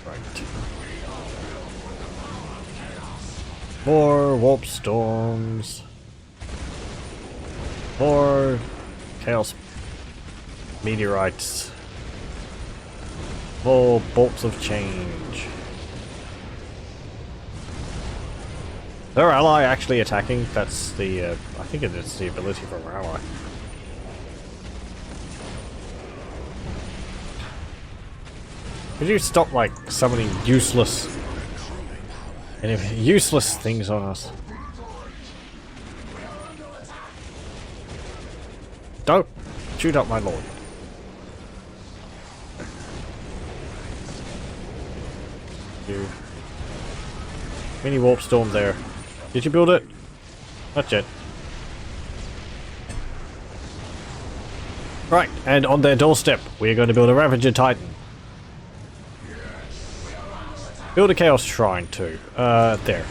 Right. More warp storms. More chaos meteorites. More bolts of change. Is our ally actually attacking? That's the, I think it is the ability from our ally. Could you stop, like, summoning useless things on us? Don't shoot up my lord. You. Mini warp storm there. Did you build it? Not yet. Right, and on their doorstep, we're going to build a Ravager Titan. Build a Chaos Shrine too. There.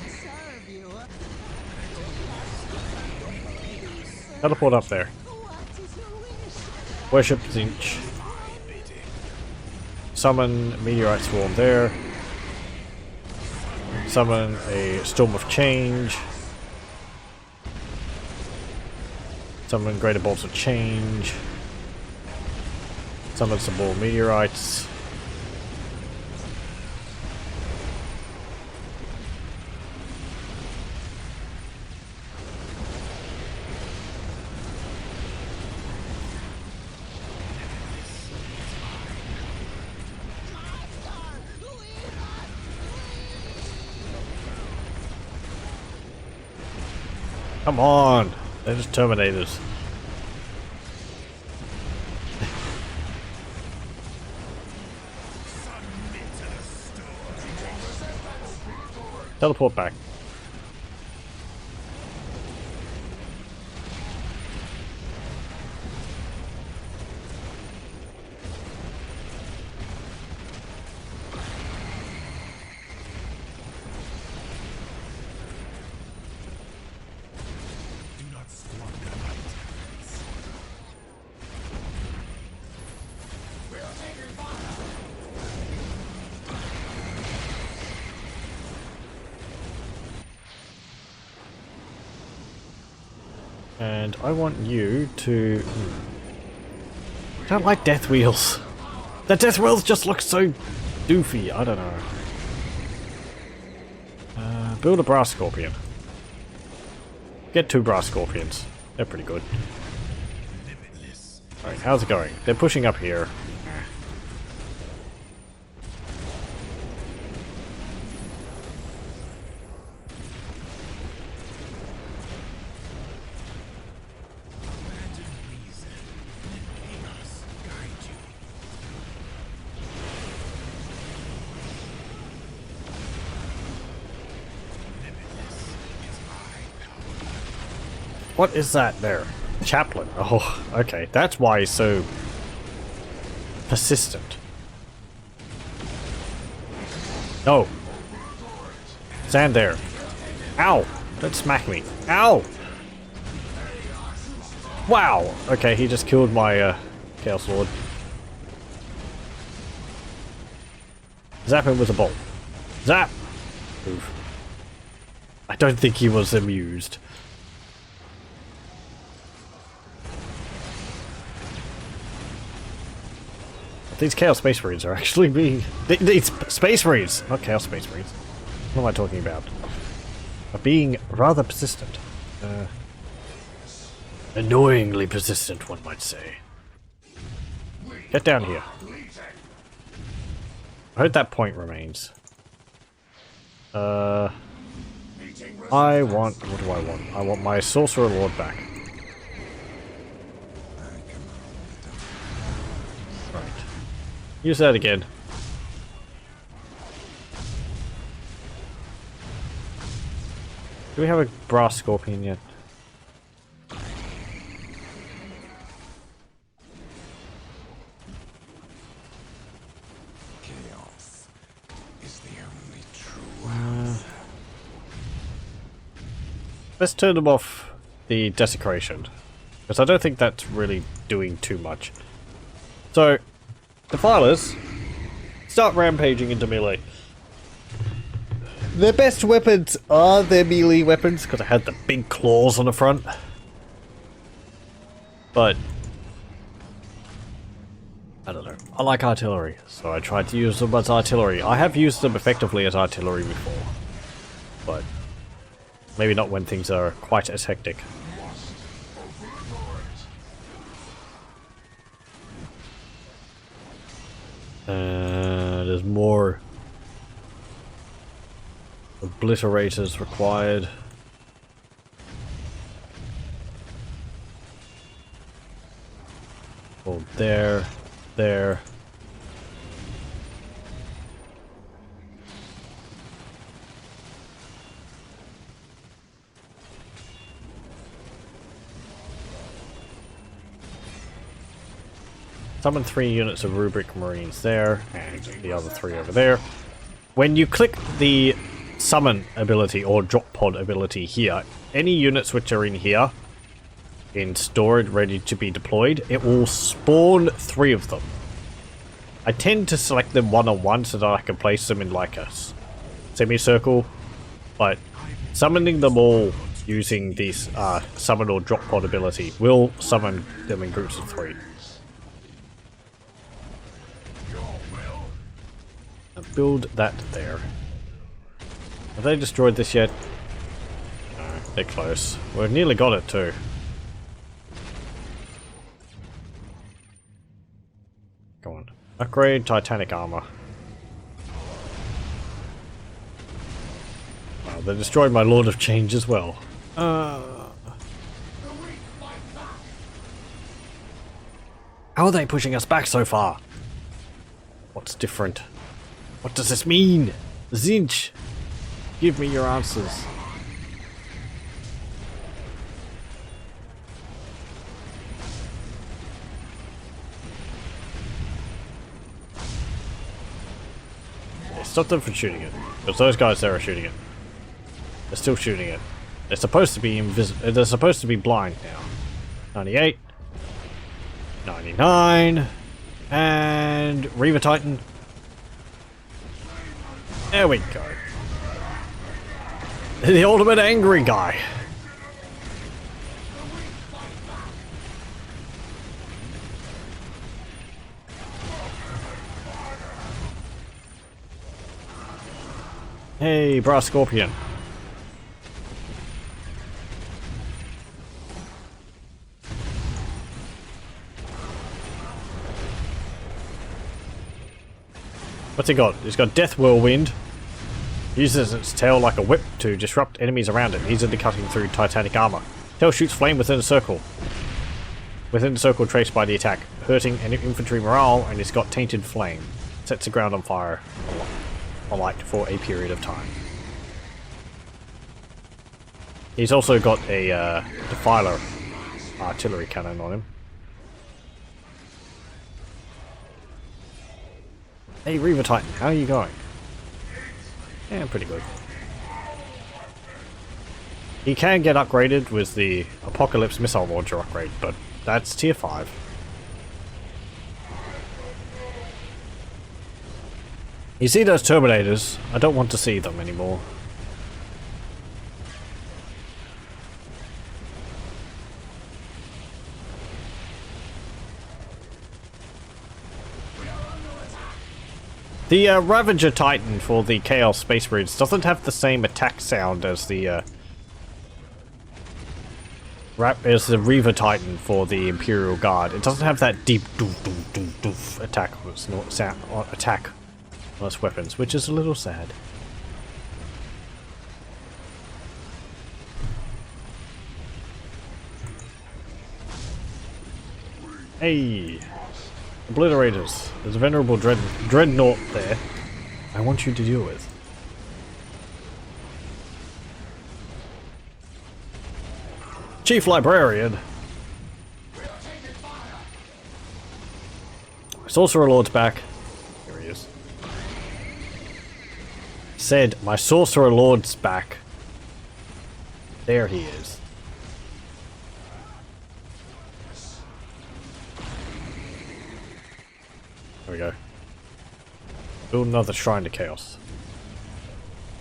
Serve you. Teleport up there. What is your wish? Worship Tzeentch. Summon Meteorite Swarm there. Summon a Storm of Change. Summon Greater Bolts of Change. Summon some more meteorites. Come on! They're just Terminators. Teleport back. Do not squander my talents. And I want you to... I don't like death wheels. The death wheels just look so doofy. I don't know. Build a brass scorpion. Get 2 brass scorpions. They're pretty good. Limitless. Alright, how's it going? They're pushing up here. Imagine reason. Let chaos guide you. Limitless is my power. What is that there? Chaplain. Oh, okay. That's why he's so persistent. No. Stand there. Ow! Don't smack me. Ow! Wow! Okay, he just killed my Chaos Lord. Zap him with a bolt. Zap! Oof. I don't think he was amused. These Chaos Space Marines are actually being... These Space Marines! Not Chaos Space Marines. What am I talking about? Are being rather persistent. Annoyingly persistent, one might say. Get down here. I hope that point remains. I want... What do I want? I want my Sorcerer Lord back. Right. Use that again. Do we have a brass scorpion yet? Chaos is the only true Let's turn them off the desecration. Because I don't think that's really doing too much. So, Defilers start rampaging into melee. Their best weapons are their melee weapons, because I had the big claws on the front. But, I don't know. I like artillery, so I tried to use them as artillery. I have used them effectively as artillery before. But, maybe not when things are quite as hectic. There's more obliterators required. Oh, there, there. Summon 3 units of Rubric Marines there, and the other 3 over there. When you click the summon ability or drop pod ability here, any units which are in here, in storage ready to be deployed, it will spawn 3 of them. I tend to select them one-on-one so that I can place them in like a semicircle, but summoning them all using this summon or drop pod ability will summon them in groups of 3. Build that there. Have they destroyed this yet? No, they're close. We've nearly got it too. Go on. Upgrade Titanic armor. Wow, they destroyed my Lord of Change as well. How are they pushing us back so far? What's different? What does this mean? Tzeentch, give me your answers. Yeah, stop them from shooting it. Because those guys there are shooting it. They're still shooting it. They're supposed to be they're supposed to be blind now. 98. 99. And Reaver Titan. There we go. The ultimate angry guy. Hey, Brass Scorpion. What's he got? He's got Death Whirlwind. Uses its tail like a whip to disrupt enemies around it, easily cutting through Titanic armor. Tail shoots flame within a circle. Within the circle traced by the attack, hurting any infantry morale, and it's got tainted flame. Sets the ground on fire alight for a period of time. He's also got a Defiler artillery cannon on him. Hey Reaver Titan, how are you going? Yeah, pretty good. He can get upgraded with the Apocalypse missile launcher upgrade, but that's tier 5. You see those Terminators? I don't want to see them anymore. The Ravager Titan for the Chaos Space Marines doesn't have the same attack sound as the Reaver Titan for the Imperial Guard. It doesn't have that deep doof doof doof doof attack on its weapons, which is a little sad. Hey! Obliterators. There's a venerable dreadnought there I want you to deal with. Chief Librarian. Sorcerer Lord's back. Here he is. Said, my Sorcerer Lord's back. There he is. There we go. Build another Shrine to Chaos.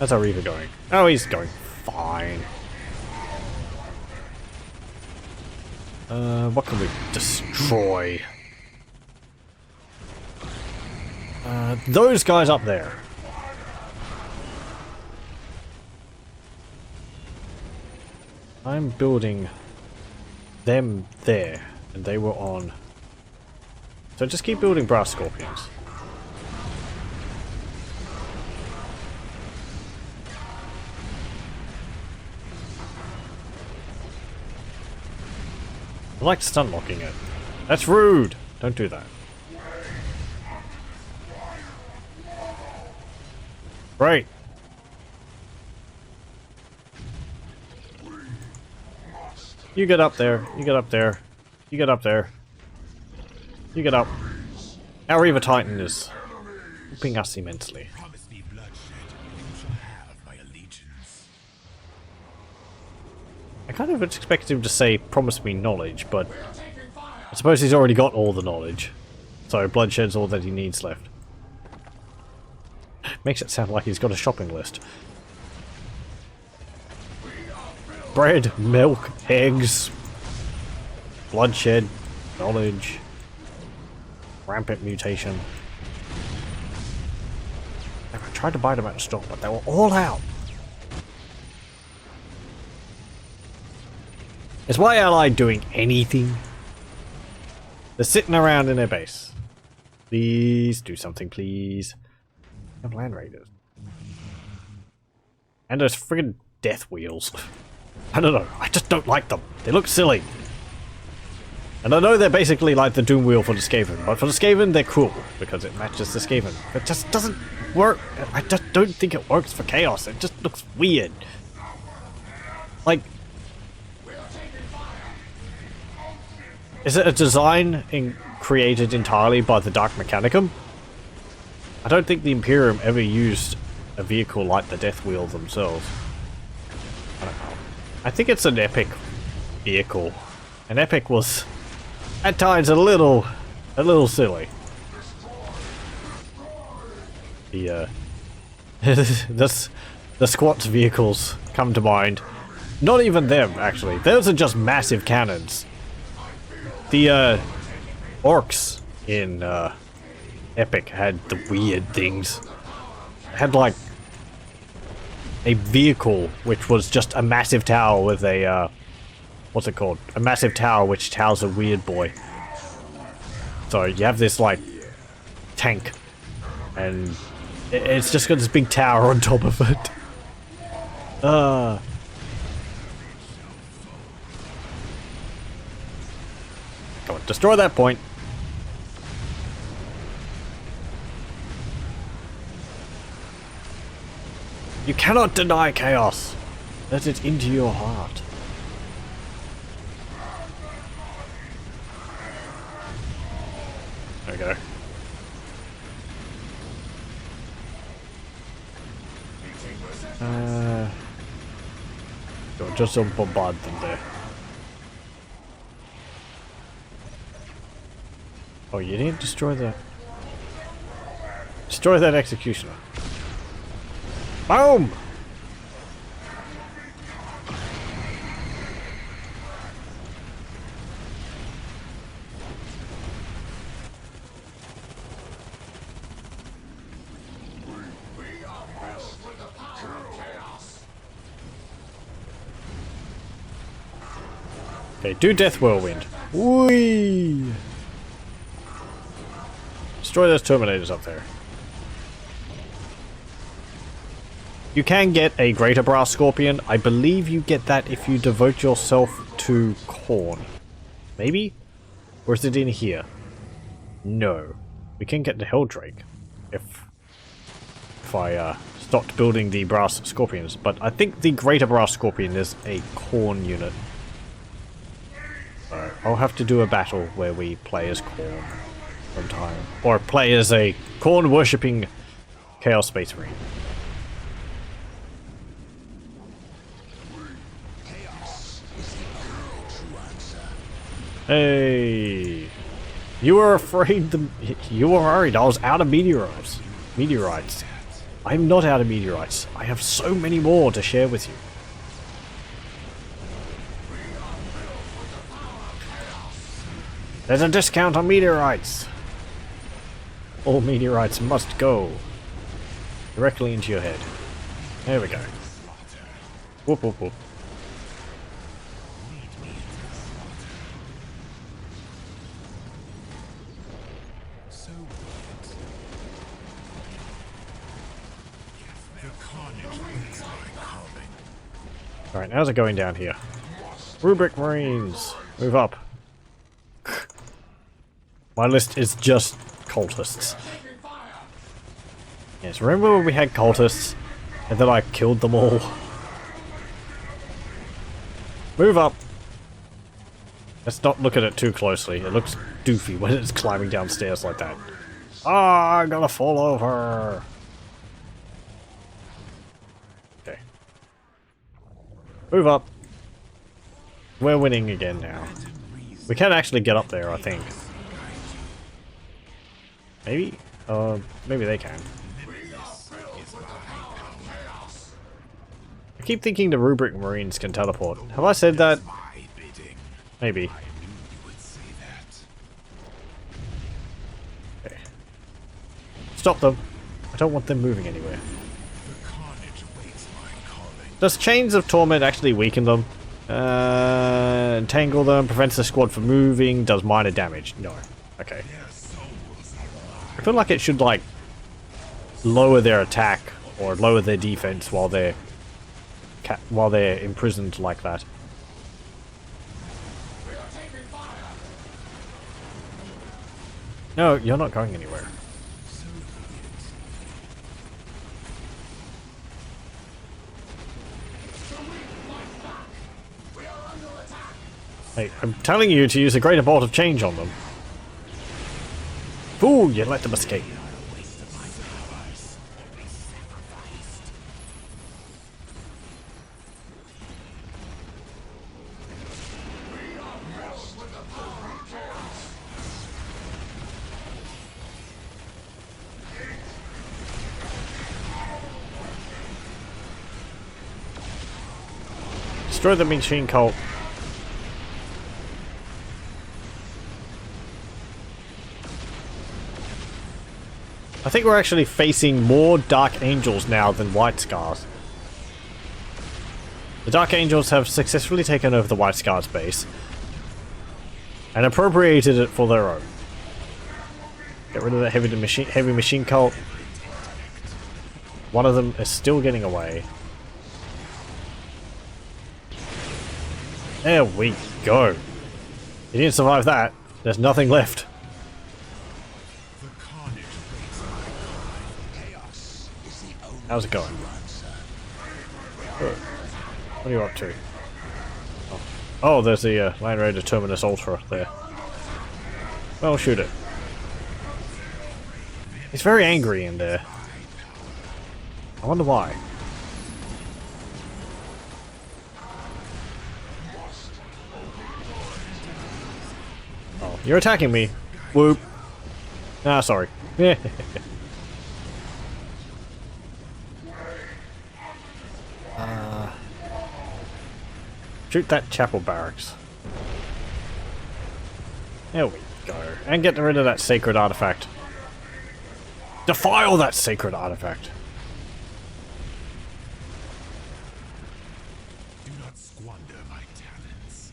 How's our Reaver going? Oh, he's going fine. What can we destroy? Those guys up there. I'm building them there, and they were on. So just keep building Brass Scorpions. I like stun locking it. That's rude! Don't do that. Right. You get up there. You get up there. You get up there. You get up. Our Reaver Titan is helping us immensely. Promise me bloodshed. You shall have my allegiance. I kind of expected him to say, promise me knowledge, but I suppose he's already got all the knowledge. So bloodshed's all that he needs left. Makes it sound like he's got a shopping list. Bread, milk, eggs, bloodshed, knowledge, rampant mutation. I tried to buy them out of stock, but they were all out. Is my ally doing anything? They're sitting around in their base. Please do something, please. I have land raiders. And those friggin' death wheels. I don't know, I just don't like them. They look silly. And I know they're basically like the Doom wheel for the Skaven, but for the Skaven they're cool, because it matches the Skaven. It just doesn't work. I just don't think it works for Chaos. It just looks weird. Like, is it a design created entirely by the Dark Mechanicum? I don't think the Imperium ever used a vehicle like the Death Wheel themselves. I don't know. I think it's an epic vehicle. An epic was at times a little silly. The the squat's vehicles come to mind. Not even them, actually. Those are just massive cannons. The orcs in Epic had the weird things. Had like a vehicle which was just a massive tower with a what's it called? A massive tower which towers a weird boy. So you have this like tank, and it's just got this big tower on top of it. Come on, destroy that point. You cannot deny chaos. Let it into your heart. There we go. Just don't bombard them there. Oh, you need to destroy that. Destroy that executioner. Boom! Okay, do Death Whirlwind. Whee! Destroy those Terminators up there. You can get a Greater Brass Scorpion. I believe you get that if you devote yourself to Khorne. Maybe? Or is it in here? No. We can get the Helldrake if I stopped building the Brass Scorpions. But I think the Greater Brass Scorpion is a Khorne unit. So I'll have to do a battle where we play as Khorne sometime. Or play as a Khorne worshipping Chaos Space Marine. Hey, you were afraid. You were worried. I was out of meteorites. I'm not out of meteorites. I have so many more to share with you. There's a discount on meteorites. All meteorites must go directly into your head. There we go. Whoop whoop whoop. Alright, how's it going down here? Rubric Marines! Move up. My list is just cultists. Yes, remember when we had cultists and then I killed them all? Move up! Let's not look at it too closely. It looks doofy when it's climbing downstairs like that. Ah, I'm gonna fall over. Okay. Move up. We're winning again now. We can actually get up there, I think. Maybe? Maybe they can. I keep thinking the Rubric Marines can teleport. Have I said that? Maybe. Okay. Stop them. I don't want them moving anywhere. Does Chains of Torment actually weaken them? Entangle them, prevents the squad from moving, does minor damage. No. Okay. I feel like it should, like, lower their attack or lower their defense while they're imprisoned like that. No, you're not going anywhere. Hey, I'm telling you to use a greater bolt of change on them. Fool, you let them escape. Destroy the machine cult. I think we're actually facing more Dark Angels now than White Scars. The Dark Angels have successfully taken over the White Scars base and appropriated it for their own. Get rid of the heavy machine cult. One of them is still getting away. There we go. He didn't survive that. There's nothing left. How's it going? What are you up to? Oh, there's the Land Raider Terminus Ultra there. Well, shoot it. He's very angry in there. I wonder why. Oh, you're attacking me. Whoop. Ah, sorry. Shoot that chapel barracks. There we go. And get rid of that sacred artifact. Defile that sacred artifact. Do not squander my talents.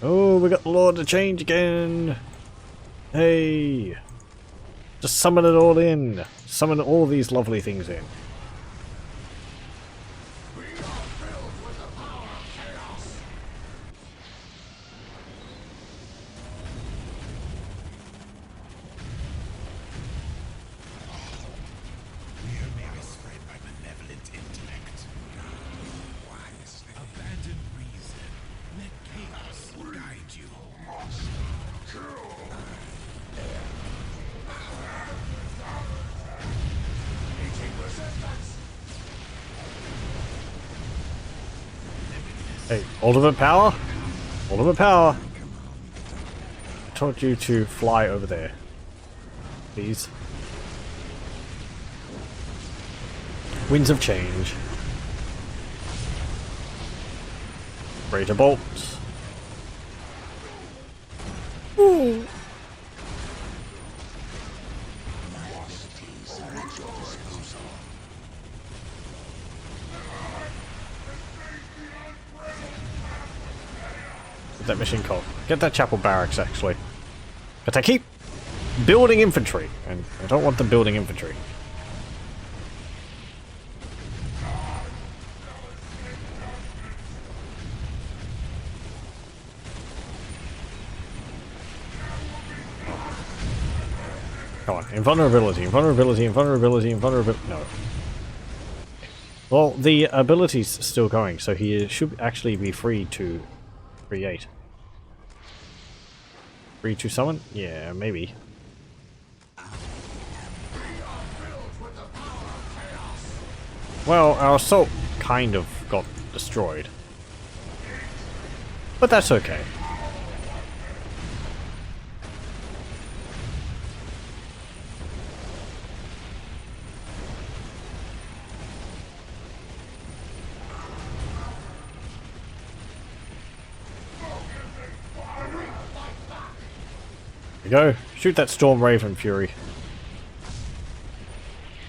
Oh, we got the Lord to change again. Hey. Just summon it all in. Summon all these lovely things in. Hey, ultimate power? Ultimate power! I told you to fly over there. Please. Winds of change. Greater bolts. Ooh. That mission call. Get that chapel barracks, actually. But I keep building infantry, and I don't want them building infantry. Come on, invulnerability, invulnerability, invulnerability, invulnerability. No. Well, the ability's still going, so he should actually be free to create. Free to summon? Yeah, maybe. Well, our assault kind of got destroyed. But that's okay. There we go. Shoot that Storm Raven Fury.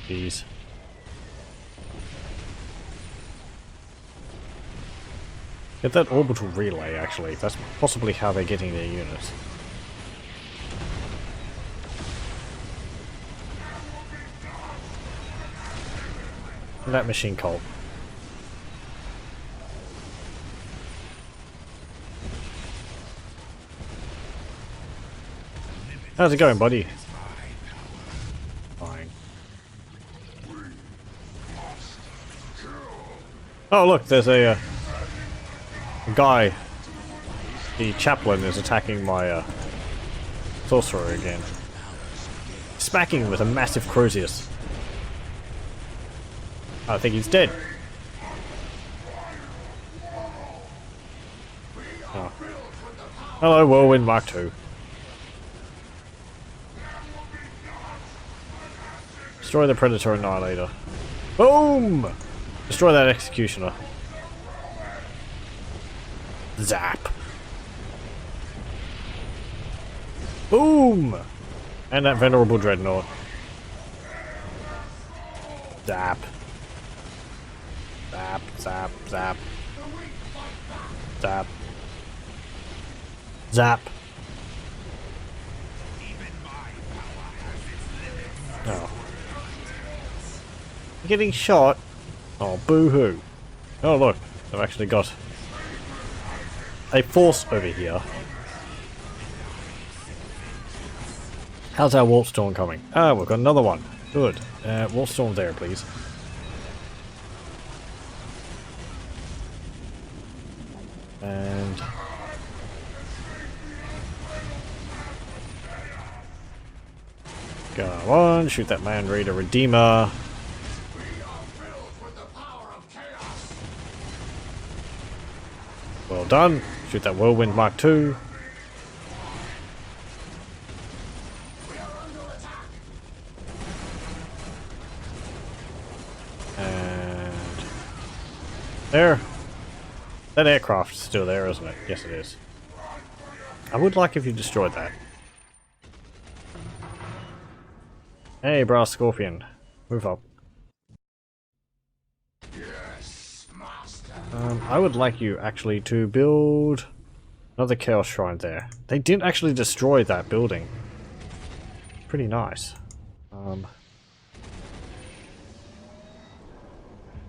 Jeez. Get that orbital relay, actually. That's possibly how they're getting their units. And that machine cult. How's it going, buddy? Fine. Oh, look, there's a guy. The chaplain is attacking my sorcerer again. Smacking him with a massive Crozius. I think he's dead. Oh. Hello, Whirlwind Mark II. Destroy the Predator Annihilator. Boom! Destroy that Executioner. Zap. Boom! And that Venerable Dreadnought. Zap. Zap, zap, zap. Zap. Zap. Oh. Getting shot? Oh, boo-hoo. Oh, look. I've actually got a force over here. How's our Warp Storm coming? Ah, we've got another one. Good. Warp Storm there, please. And... go on, shoot that Man Raider Redeemer. Well done. Shoot that Whirlwind Mark II. And... there. That aircraft's still there, isn't it? Yes, it is. I would like if you destroyed that. Hey, Brass Scorpion. Move up. I would like you actually to build another Chaos Shrine there. They didn't actually destroy that building. Pretty nice. Right,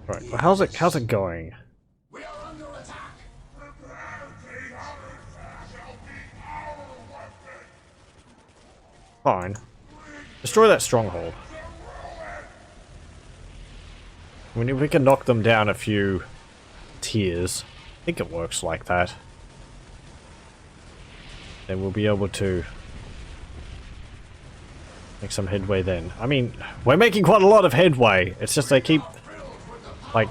well, how's it going? Fine. Destroy that stronghold. I mean, if we can knock them down a few tiers, I think it works like that. Then we'll be able to make some headway then. I mean, we're making quite a lot of headway. It's just they keep, like,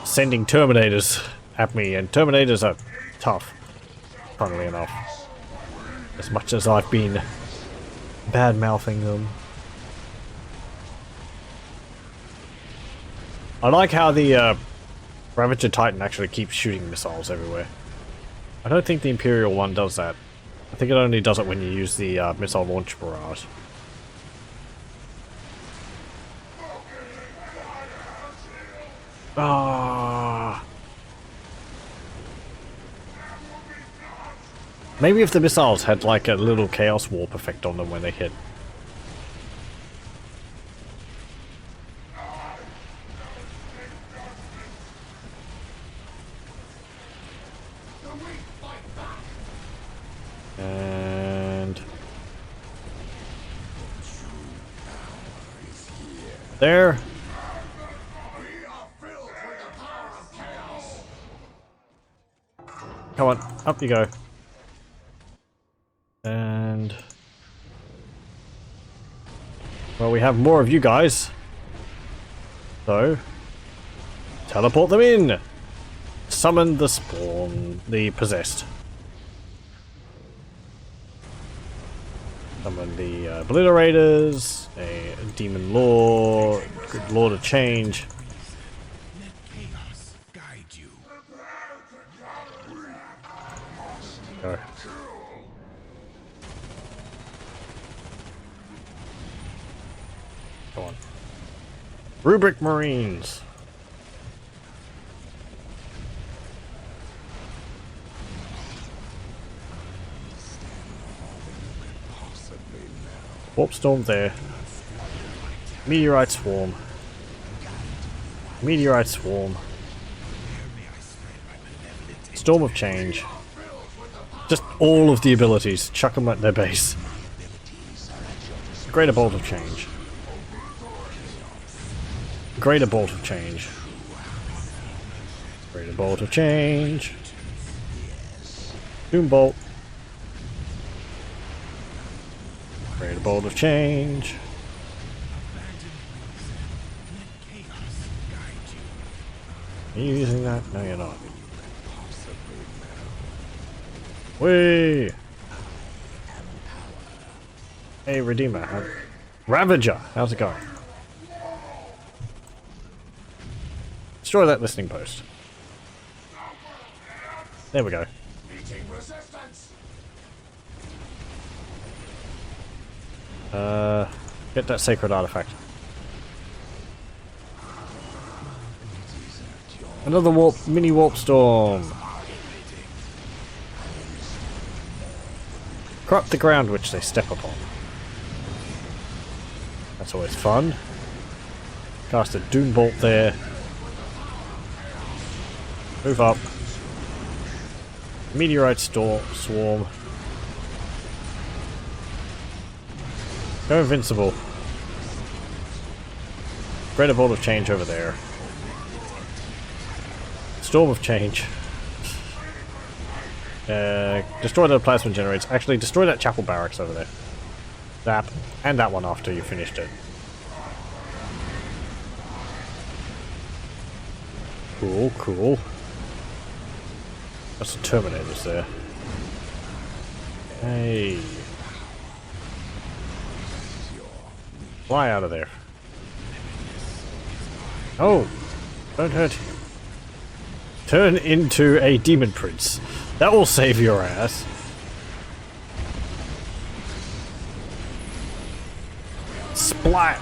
sending Terminators at me, and Terminators are tough, funnily enough. As much as I've been bad-mouthing them. I like how the Ravager Titan actually keeps shooting missiles everywhere. I don't think the Imperial one does that. I think it only does it when you use the missile launch barrage. Ah. Maybe if the missiles had like a little Chaos Warp effect on them when they hit. And there. Come on, up you go. And well, we have more of you guys. So Teleport them in! Summon the spawn, the possessed. Summon the obliterators, a demon lord, good lord of change. Let chaos guide you. Go. Go on. Rubric Marines. Warp storm there. Meteorite swarm. Meteorite swarm. Storm of change. Just all of the abilities. Chuck them at their base. Greater bolt of change. Greater bolt of change. Greater bolt of change. Doom bolt. Greater bolt of change. Are you using that? No, you're not. Whee! Hey, Redeemer. Ravager! How's it going? Destroy that listening post. There we go. Get that sacred artifact. Another mini warp storm. Corrupt the ground which they step upon. That's always fun. Cast a Doom Bolt there. Move up. Meteorite swarm. Go invincible. Greater bolt of change over there. Storm of change. Destroy the plasma generators. Actually, destroy that chapel barracks over there. That and that one after you finished it. Cool, cool. That's the Terminators there. Hey. Fly out of there. Oh! Don't hurt him. Turn into a demon prince. That will save your ass. Splat!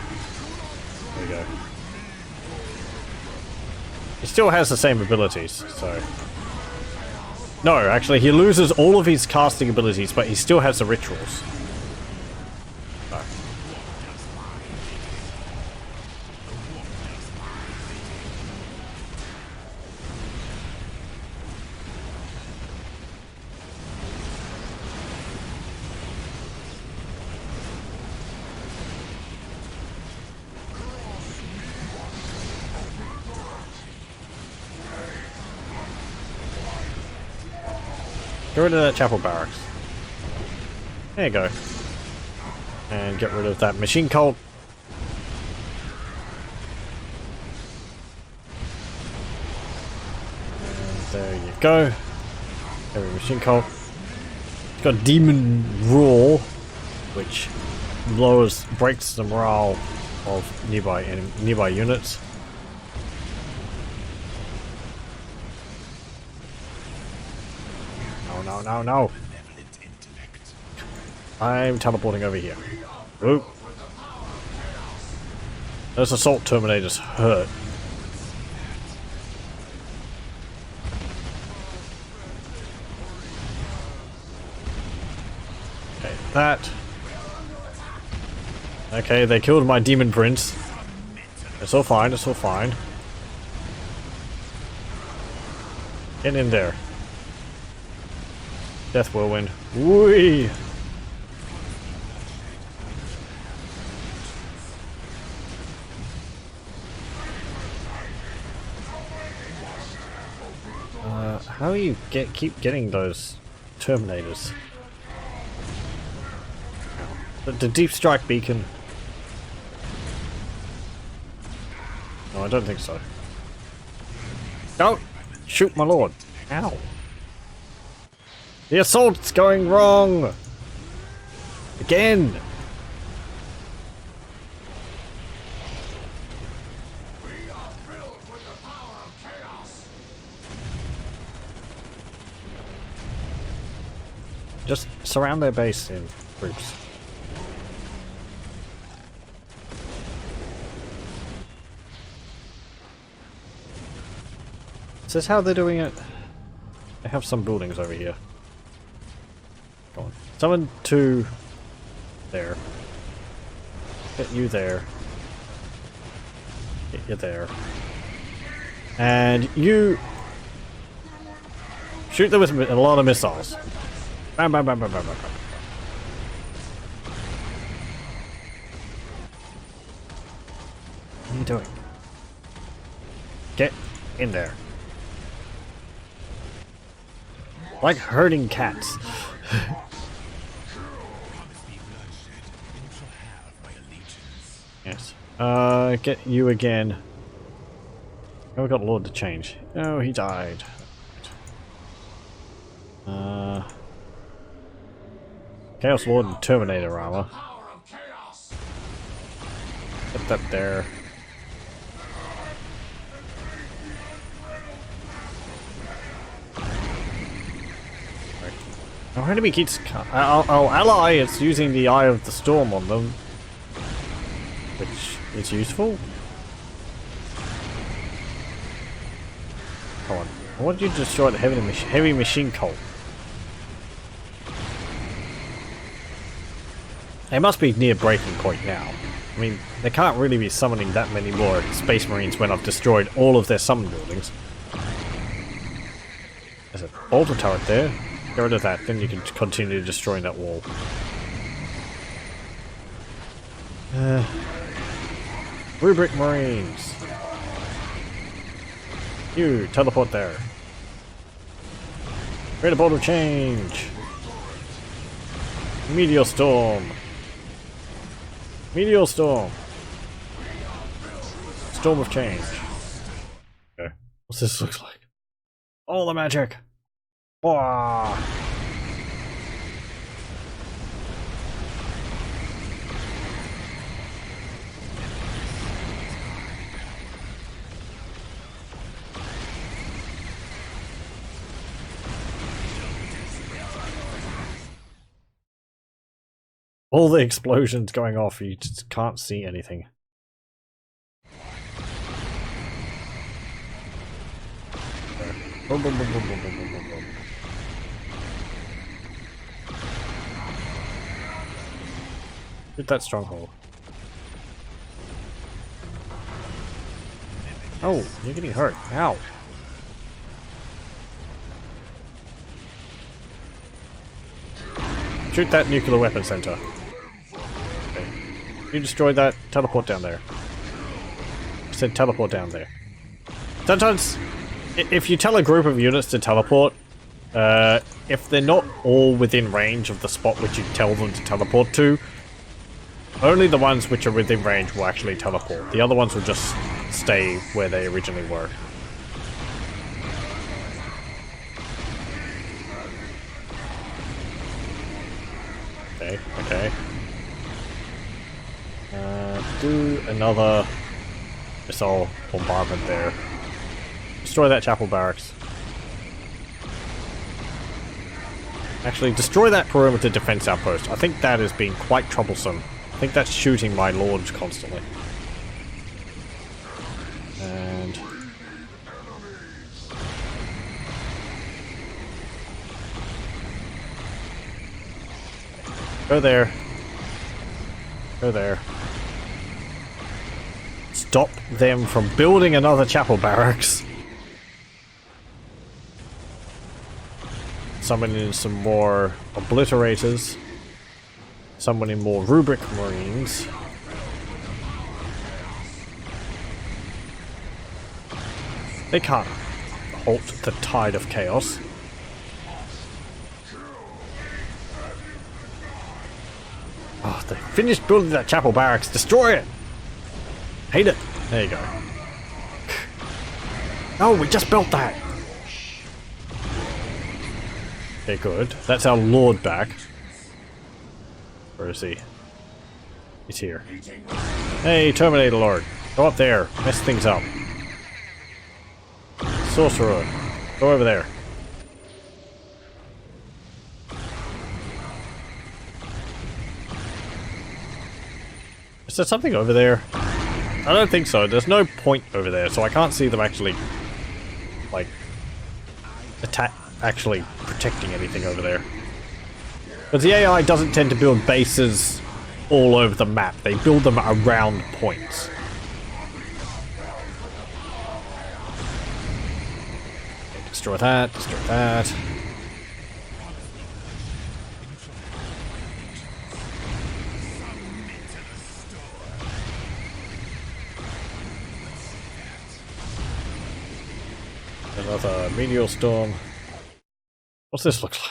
There we go. He still has the same abilities, so... No, actually, he loses all of his casting abilities, but he still has the rituals. Oh. Get rid of that chapel barracks. There you go. And get rid of that machine cult. And there you go. Every machine cult. It's got demon roar, which breaks the morale of nearby units. No, no, no. I'm teleporting over here. Whoop. Those assault terminators hurt. Okay, that. Okay, they killed my demon prince. It's all fine, it's all fine. Get in there. Death Whirlwind. Whee! How do you keep getting those Terminators? The Deep Strike Beacon. No, I don't think so. Don't shoot my lord. Ow. The assault's going wrong. Again. Just surround their base in groups. Is this how they're doing it? They have some buildings over here. Go on. Summon to there. Get you there. Get you there. And you shoot them with a lot of missiles. Bam, bam, bam, bam, bam, bam, bam. What are you doing? Get in there. Like herding cats. Yes. Get you again. Oh, we got Lord to change. Oh, he died. Chaos Lord and Terminator armor. Put that there. Our enemy keeps... Our ally is using the Eye of the Storm on them. Which is useful. Come on. I want you to destroy the heavy machine cult. They must be near breaking point now. I mean, they can't really be summoning that many more Space Marines when I've destroyed all of their summon buildings. There's a bolter turret there. Get rid of that, then you can continue destroying that wall. Rubric Marines. You, teleport there. Create a bolt of change. Meteor Storm. Meteor Storm. Storm of change. Okay. What's this look like? All the magic! Wah! All the explosions going off, you just can't see anything. Boom, boom, boom, boom, boom, boom, boom, boom, boom. Hit that stronghold. Oh, you're getting hurt. Ow. Shoot that nuclear weapon center. Okay. You destroyed that, teleport down there. I said teleport down there. Sometimes, if you tell a group of units to teleport, if they're not all within range of the spot which you tell them to teleport to, only the ones which are within range will actually teleport. The other ones will just stay where they originally were. Okay, okay. Do another missile bombardment there. Destroy that chapel barracks. Actually, destroy that perimeter defense outpost. I think that is being quite troublesome. I think that's shooting my lords constantly. And... go there. Go there. Stop them from building another chapel barracks. Summon in some more obliterators. Summon in more Rubric Marines. They can't halt the tide of chaos. Oh, they finished building that chapel barracks. Destroy it! Hate it! There you go. Oh, we just built that! Okay, good. That's our Lord back. Where is he? He's here. Hey, Terminator Lord. Go up there. Mess things up. Sorcerer. Go over there. Is there something over there? I don't think so. There's no point over there, so I can't see them actually, like, actually protecting anything over there. Because the AI doesn't tend to build bases all over the map. They build them around points. Okay, destroy that, destroy that. Another meteor storm. What's this look like?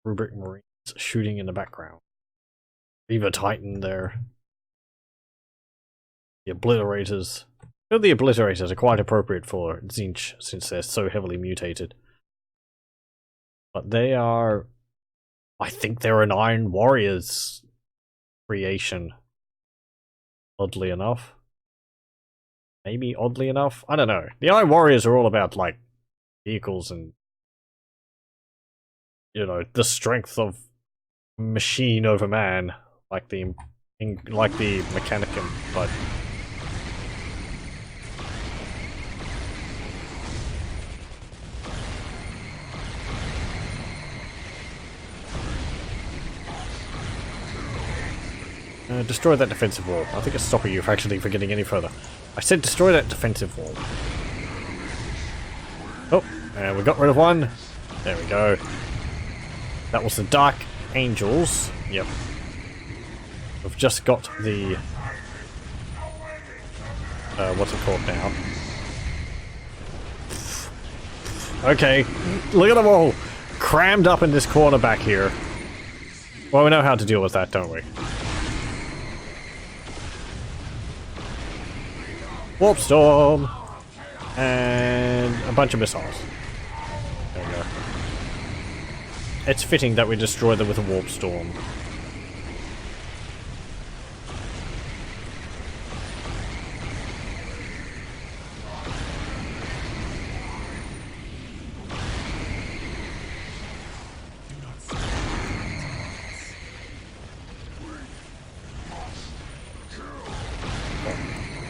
Rubric Marines shooting in the background. Beaver Titan there. The Obliterators. Well, the Obliterators are quite appropriate for Tzeentch since they're so heavily mutated. But they are... I think they're an Iron Warriors creation. Oddly enough. Maybe oddly enough? I don't know. The Iron Warriors are all about, like, vehicles and, you know, the strength of machine over man, like the Mechanicum, but destroy that defensive wall. I think it's stopping you actually from getting any further. I said destroy that defensive wall. Oh, and we got rid of one. There we go. That was the Dark Angels. Yep. We've just got the... what's it called now? Okay, look at them all crammed up in this corner back here. Well, we know how to deal with that, don't we? Warp Storm! And a bunch of missiles. There we go. It's fitting that we destroy them with a Warp Storm.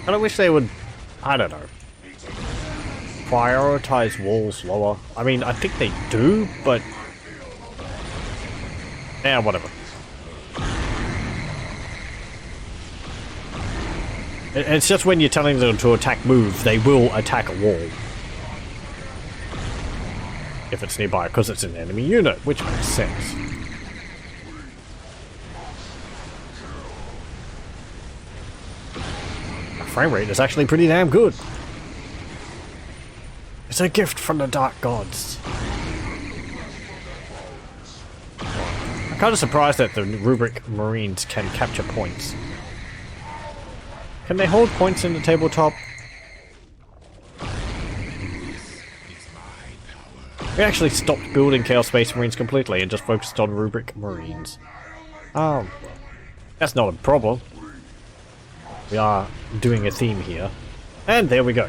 I wish they would, I don't know, prioritize walls lower. I mean, I think they do, but yeah, whatever. It's just when you're telling them to attack move, they will attack a wall. If it's nearby, because it's an enemy unit, which makes sense. Frame rate is actually pretty damn good. It's a gift from the Dark Gods. I'm kind of surprised that the Rubric Marines can capture points. Can they hold points in the tabletop? We actually stopped building Chaos Space Marines completely and just focused on Rubric Marines. That's not a problem. We are doing a theme here. And there we go.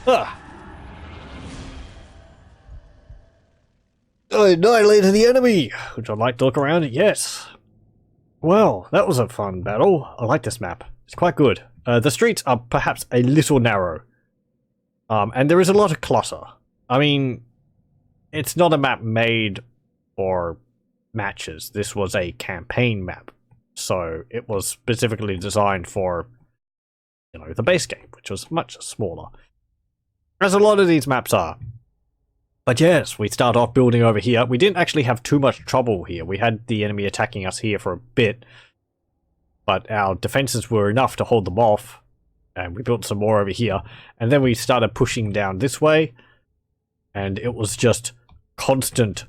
Ah! I annihilated the enemy! Would you like to look around? Yes. Well, that was a fun battle. I like this map. It's quite good. The streets are perhaps a little narrow. And there is a lot of clutter. I mean, it's not a map made for matches. This was a campaign map. So it was specifically designed for, you know, the base game, which was much smaller. As a lot of these maps are. But yes, we start off building over here. We didn't actually have too much trouble here. We had the enemy attacking us here for a bit. But our defenses were enough to hold them off. And we built some more over here. And then we started pushing down this way. And it was just constant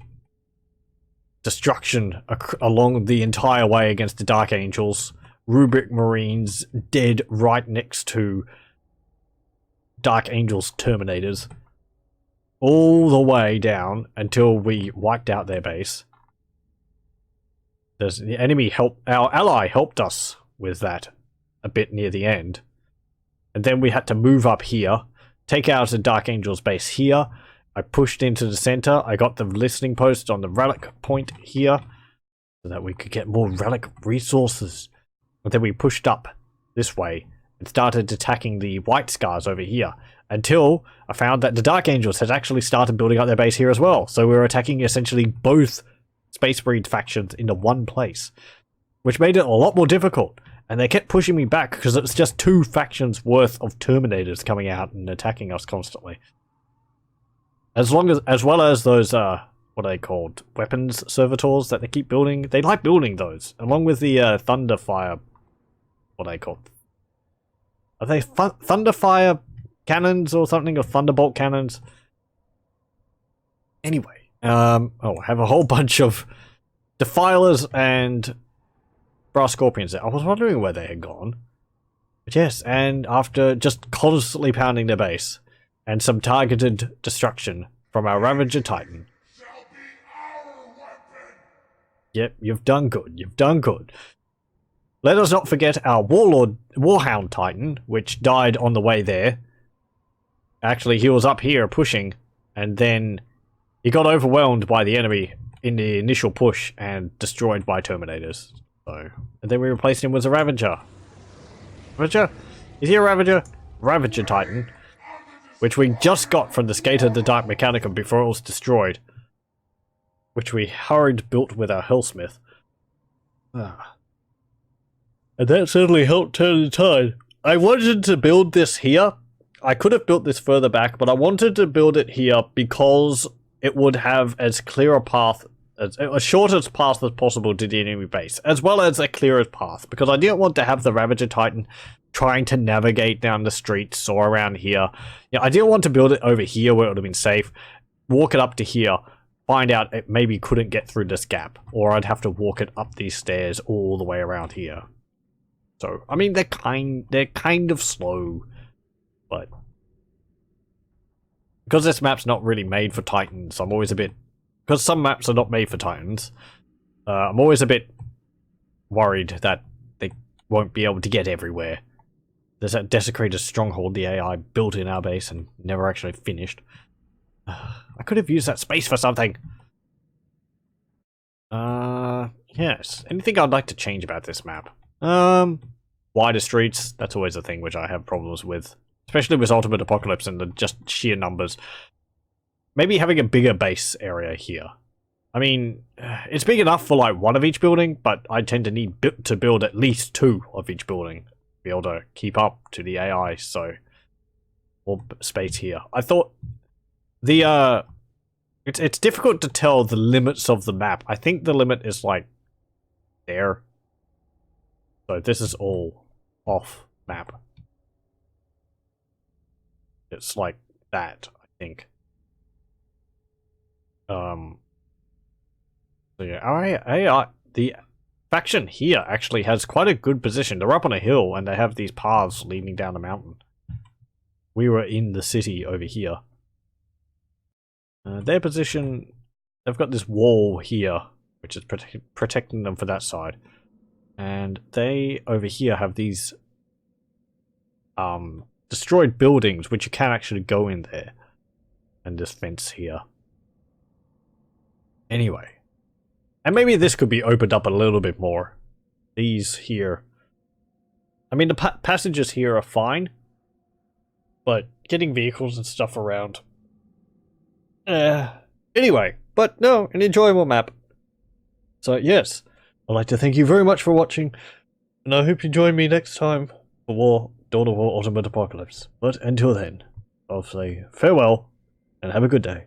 destruction along the entire way against the Dark Angels. Rubric Marines dead right next to Dark Angels Terminators all the way down until we wiped out their base. The enemy our ally helped us with that a bit near the end. And then we had to move up here, take out the Dark Angels base here. I pushed into the center. I got the listening post on the relic point here so that we could get more relic resources. And then we pushed up this way and started attacking the White Scars over here until I found that the Dark Angels had actually started building up their base here as well. So we were attacking essentially both Space Marine factions into one place, which made it a lot more difficult. And they kept pushing me back because it's just 2 factions worth of Terminators coming out and attacking us constantly. As well as those what are they called? Weapons servitors that they keep building. They like building those, along with the Thunderfire. What are they called? Are they Thunderfire cannons or something, or Thunderbolt cannons? Anyway, I have a whole bunch of Defilers and Brass Scorpions there. I was wondering where they had gone. But yes, and after just constantly pounding their base, and some targeted destruction from our Ravager Titan. Yep, you've done good, you've done good. Let us not forget our Warhound Titan, which died on the way there. Actually, he was up here pushing, and then he got overwhelmed by the enemy in the initial push and destroyed by Terminators. So, and then we replaced him with a Ravager. Ravager? Is he a Ravager? Ravager Titan. Which we just got from the Skater the Dark Mechanicum before it was destroyed. Which we hurried built with our Hellsmith. And that certainly helped turn the tide. I wanted to build this here. I could have built this further back, but I wanted to build it here because it would have as clear a path, as shortest path as possible to the enemy base, as well as a clearest path, because I didn't want to have the Ravager Titan trying to navigate down the streets or around here. Yeah, I didn't want to build it over here where it would have been safe, walk it up to here, find out it maybe couldn't get through this gap, or I'd have to walk it up these stairs all the way around here. So, I mean, they're kind of slow, but because this map's not really made for Titans, I'm always a bit, because some maps are not made for Titans, I'm always a bit worried that they won't be able to get everywhere. There's that Desecrator's Stronghold the AI built in our base and never actually finished. I could have used that space for something. Yes. Anything I'd like to change about this map? Wider streets, that's always a thing which I have problems with. Especially with Ultimate Apocalypse and the just sheer numbers. Maybe having a bigger base area here. I mean, it's big enough for like 1 of each building, but I tend to need to build at least 2 of each building. Be able to keep up to the AI, so more space here. I thought the it's difficult to tell the limits of the map. I think the limit is like there. So this is all off map. It's like that, I think. So yeah, our AI, the faction here actually has quite a good position. They're up on a hill and they have these paths leading down the mountain. We were in the city over here. Their position, they've got this wall here, which is protecting them for that side. And they, over here, have these destroyed buildings, which you can actually go in there. And this fence here. Anyway. And maybe this could be opened up a little bit more. These here. I mean, the passages here are fine. But getting vehicles and stuff around. Anyway, but no, an enjoyable map. So yes, I'd like to thank you very much for watching. And I hope you join me next time for more Dawn of War Ultimate Apocalypse. But until then, I'll say farewell and have a good day.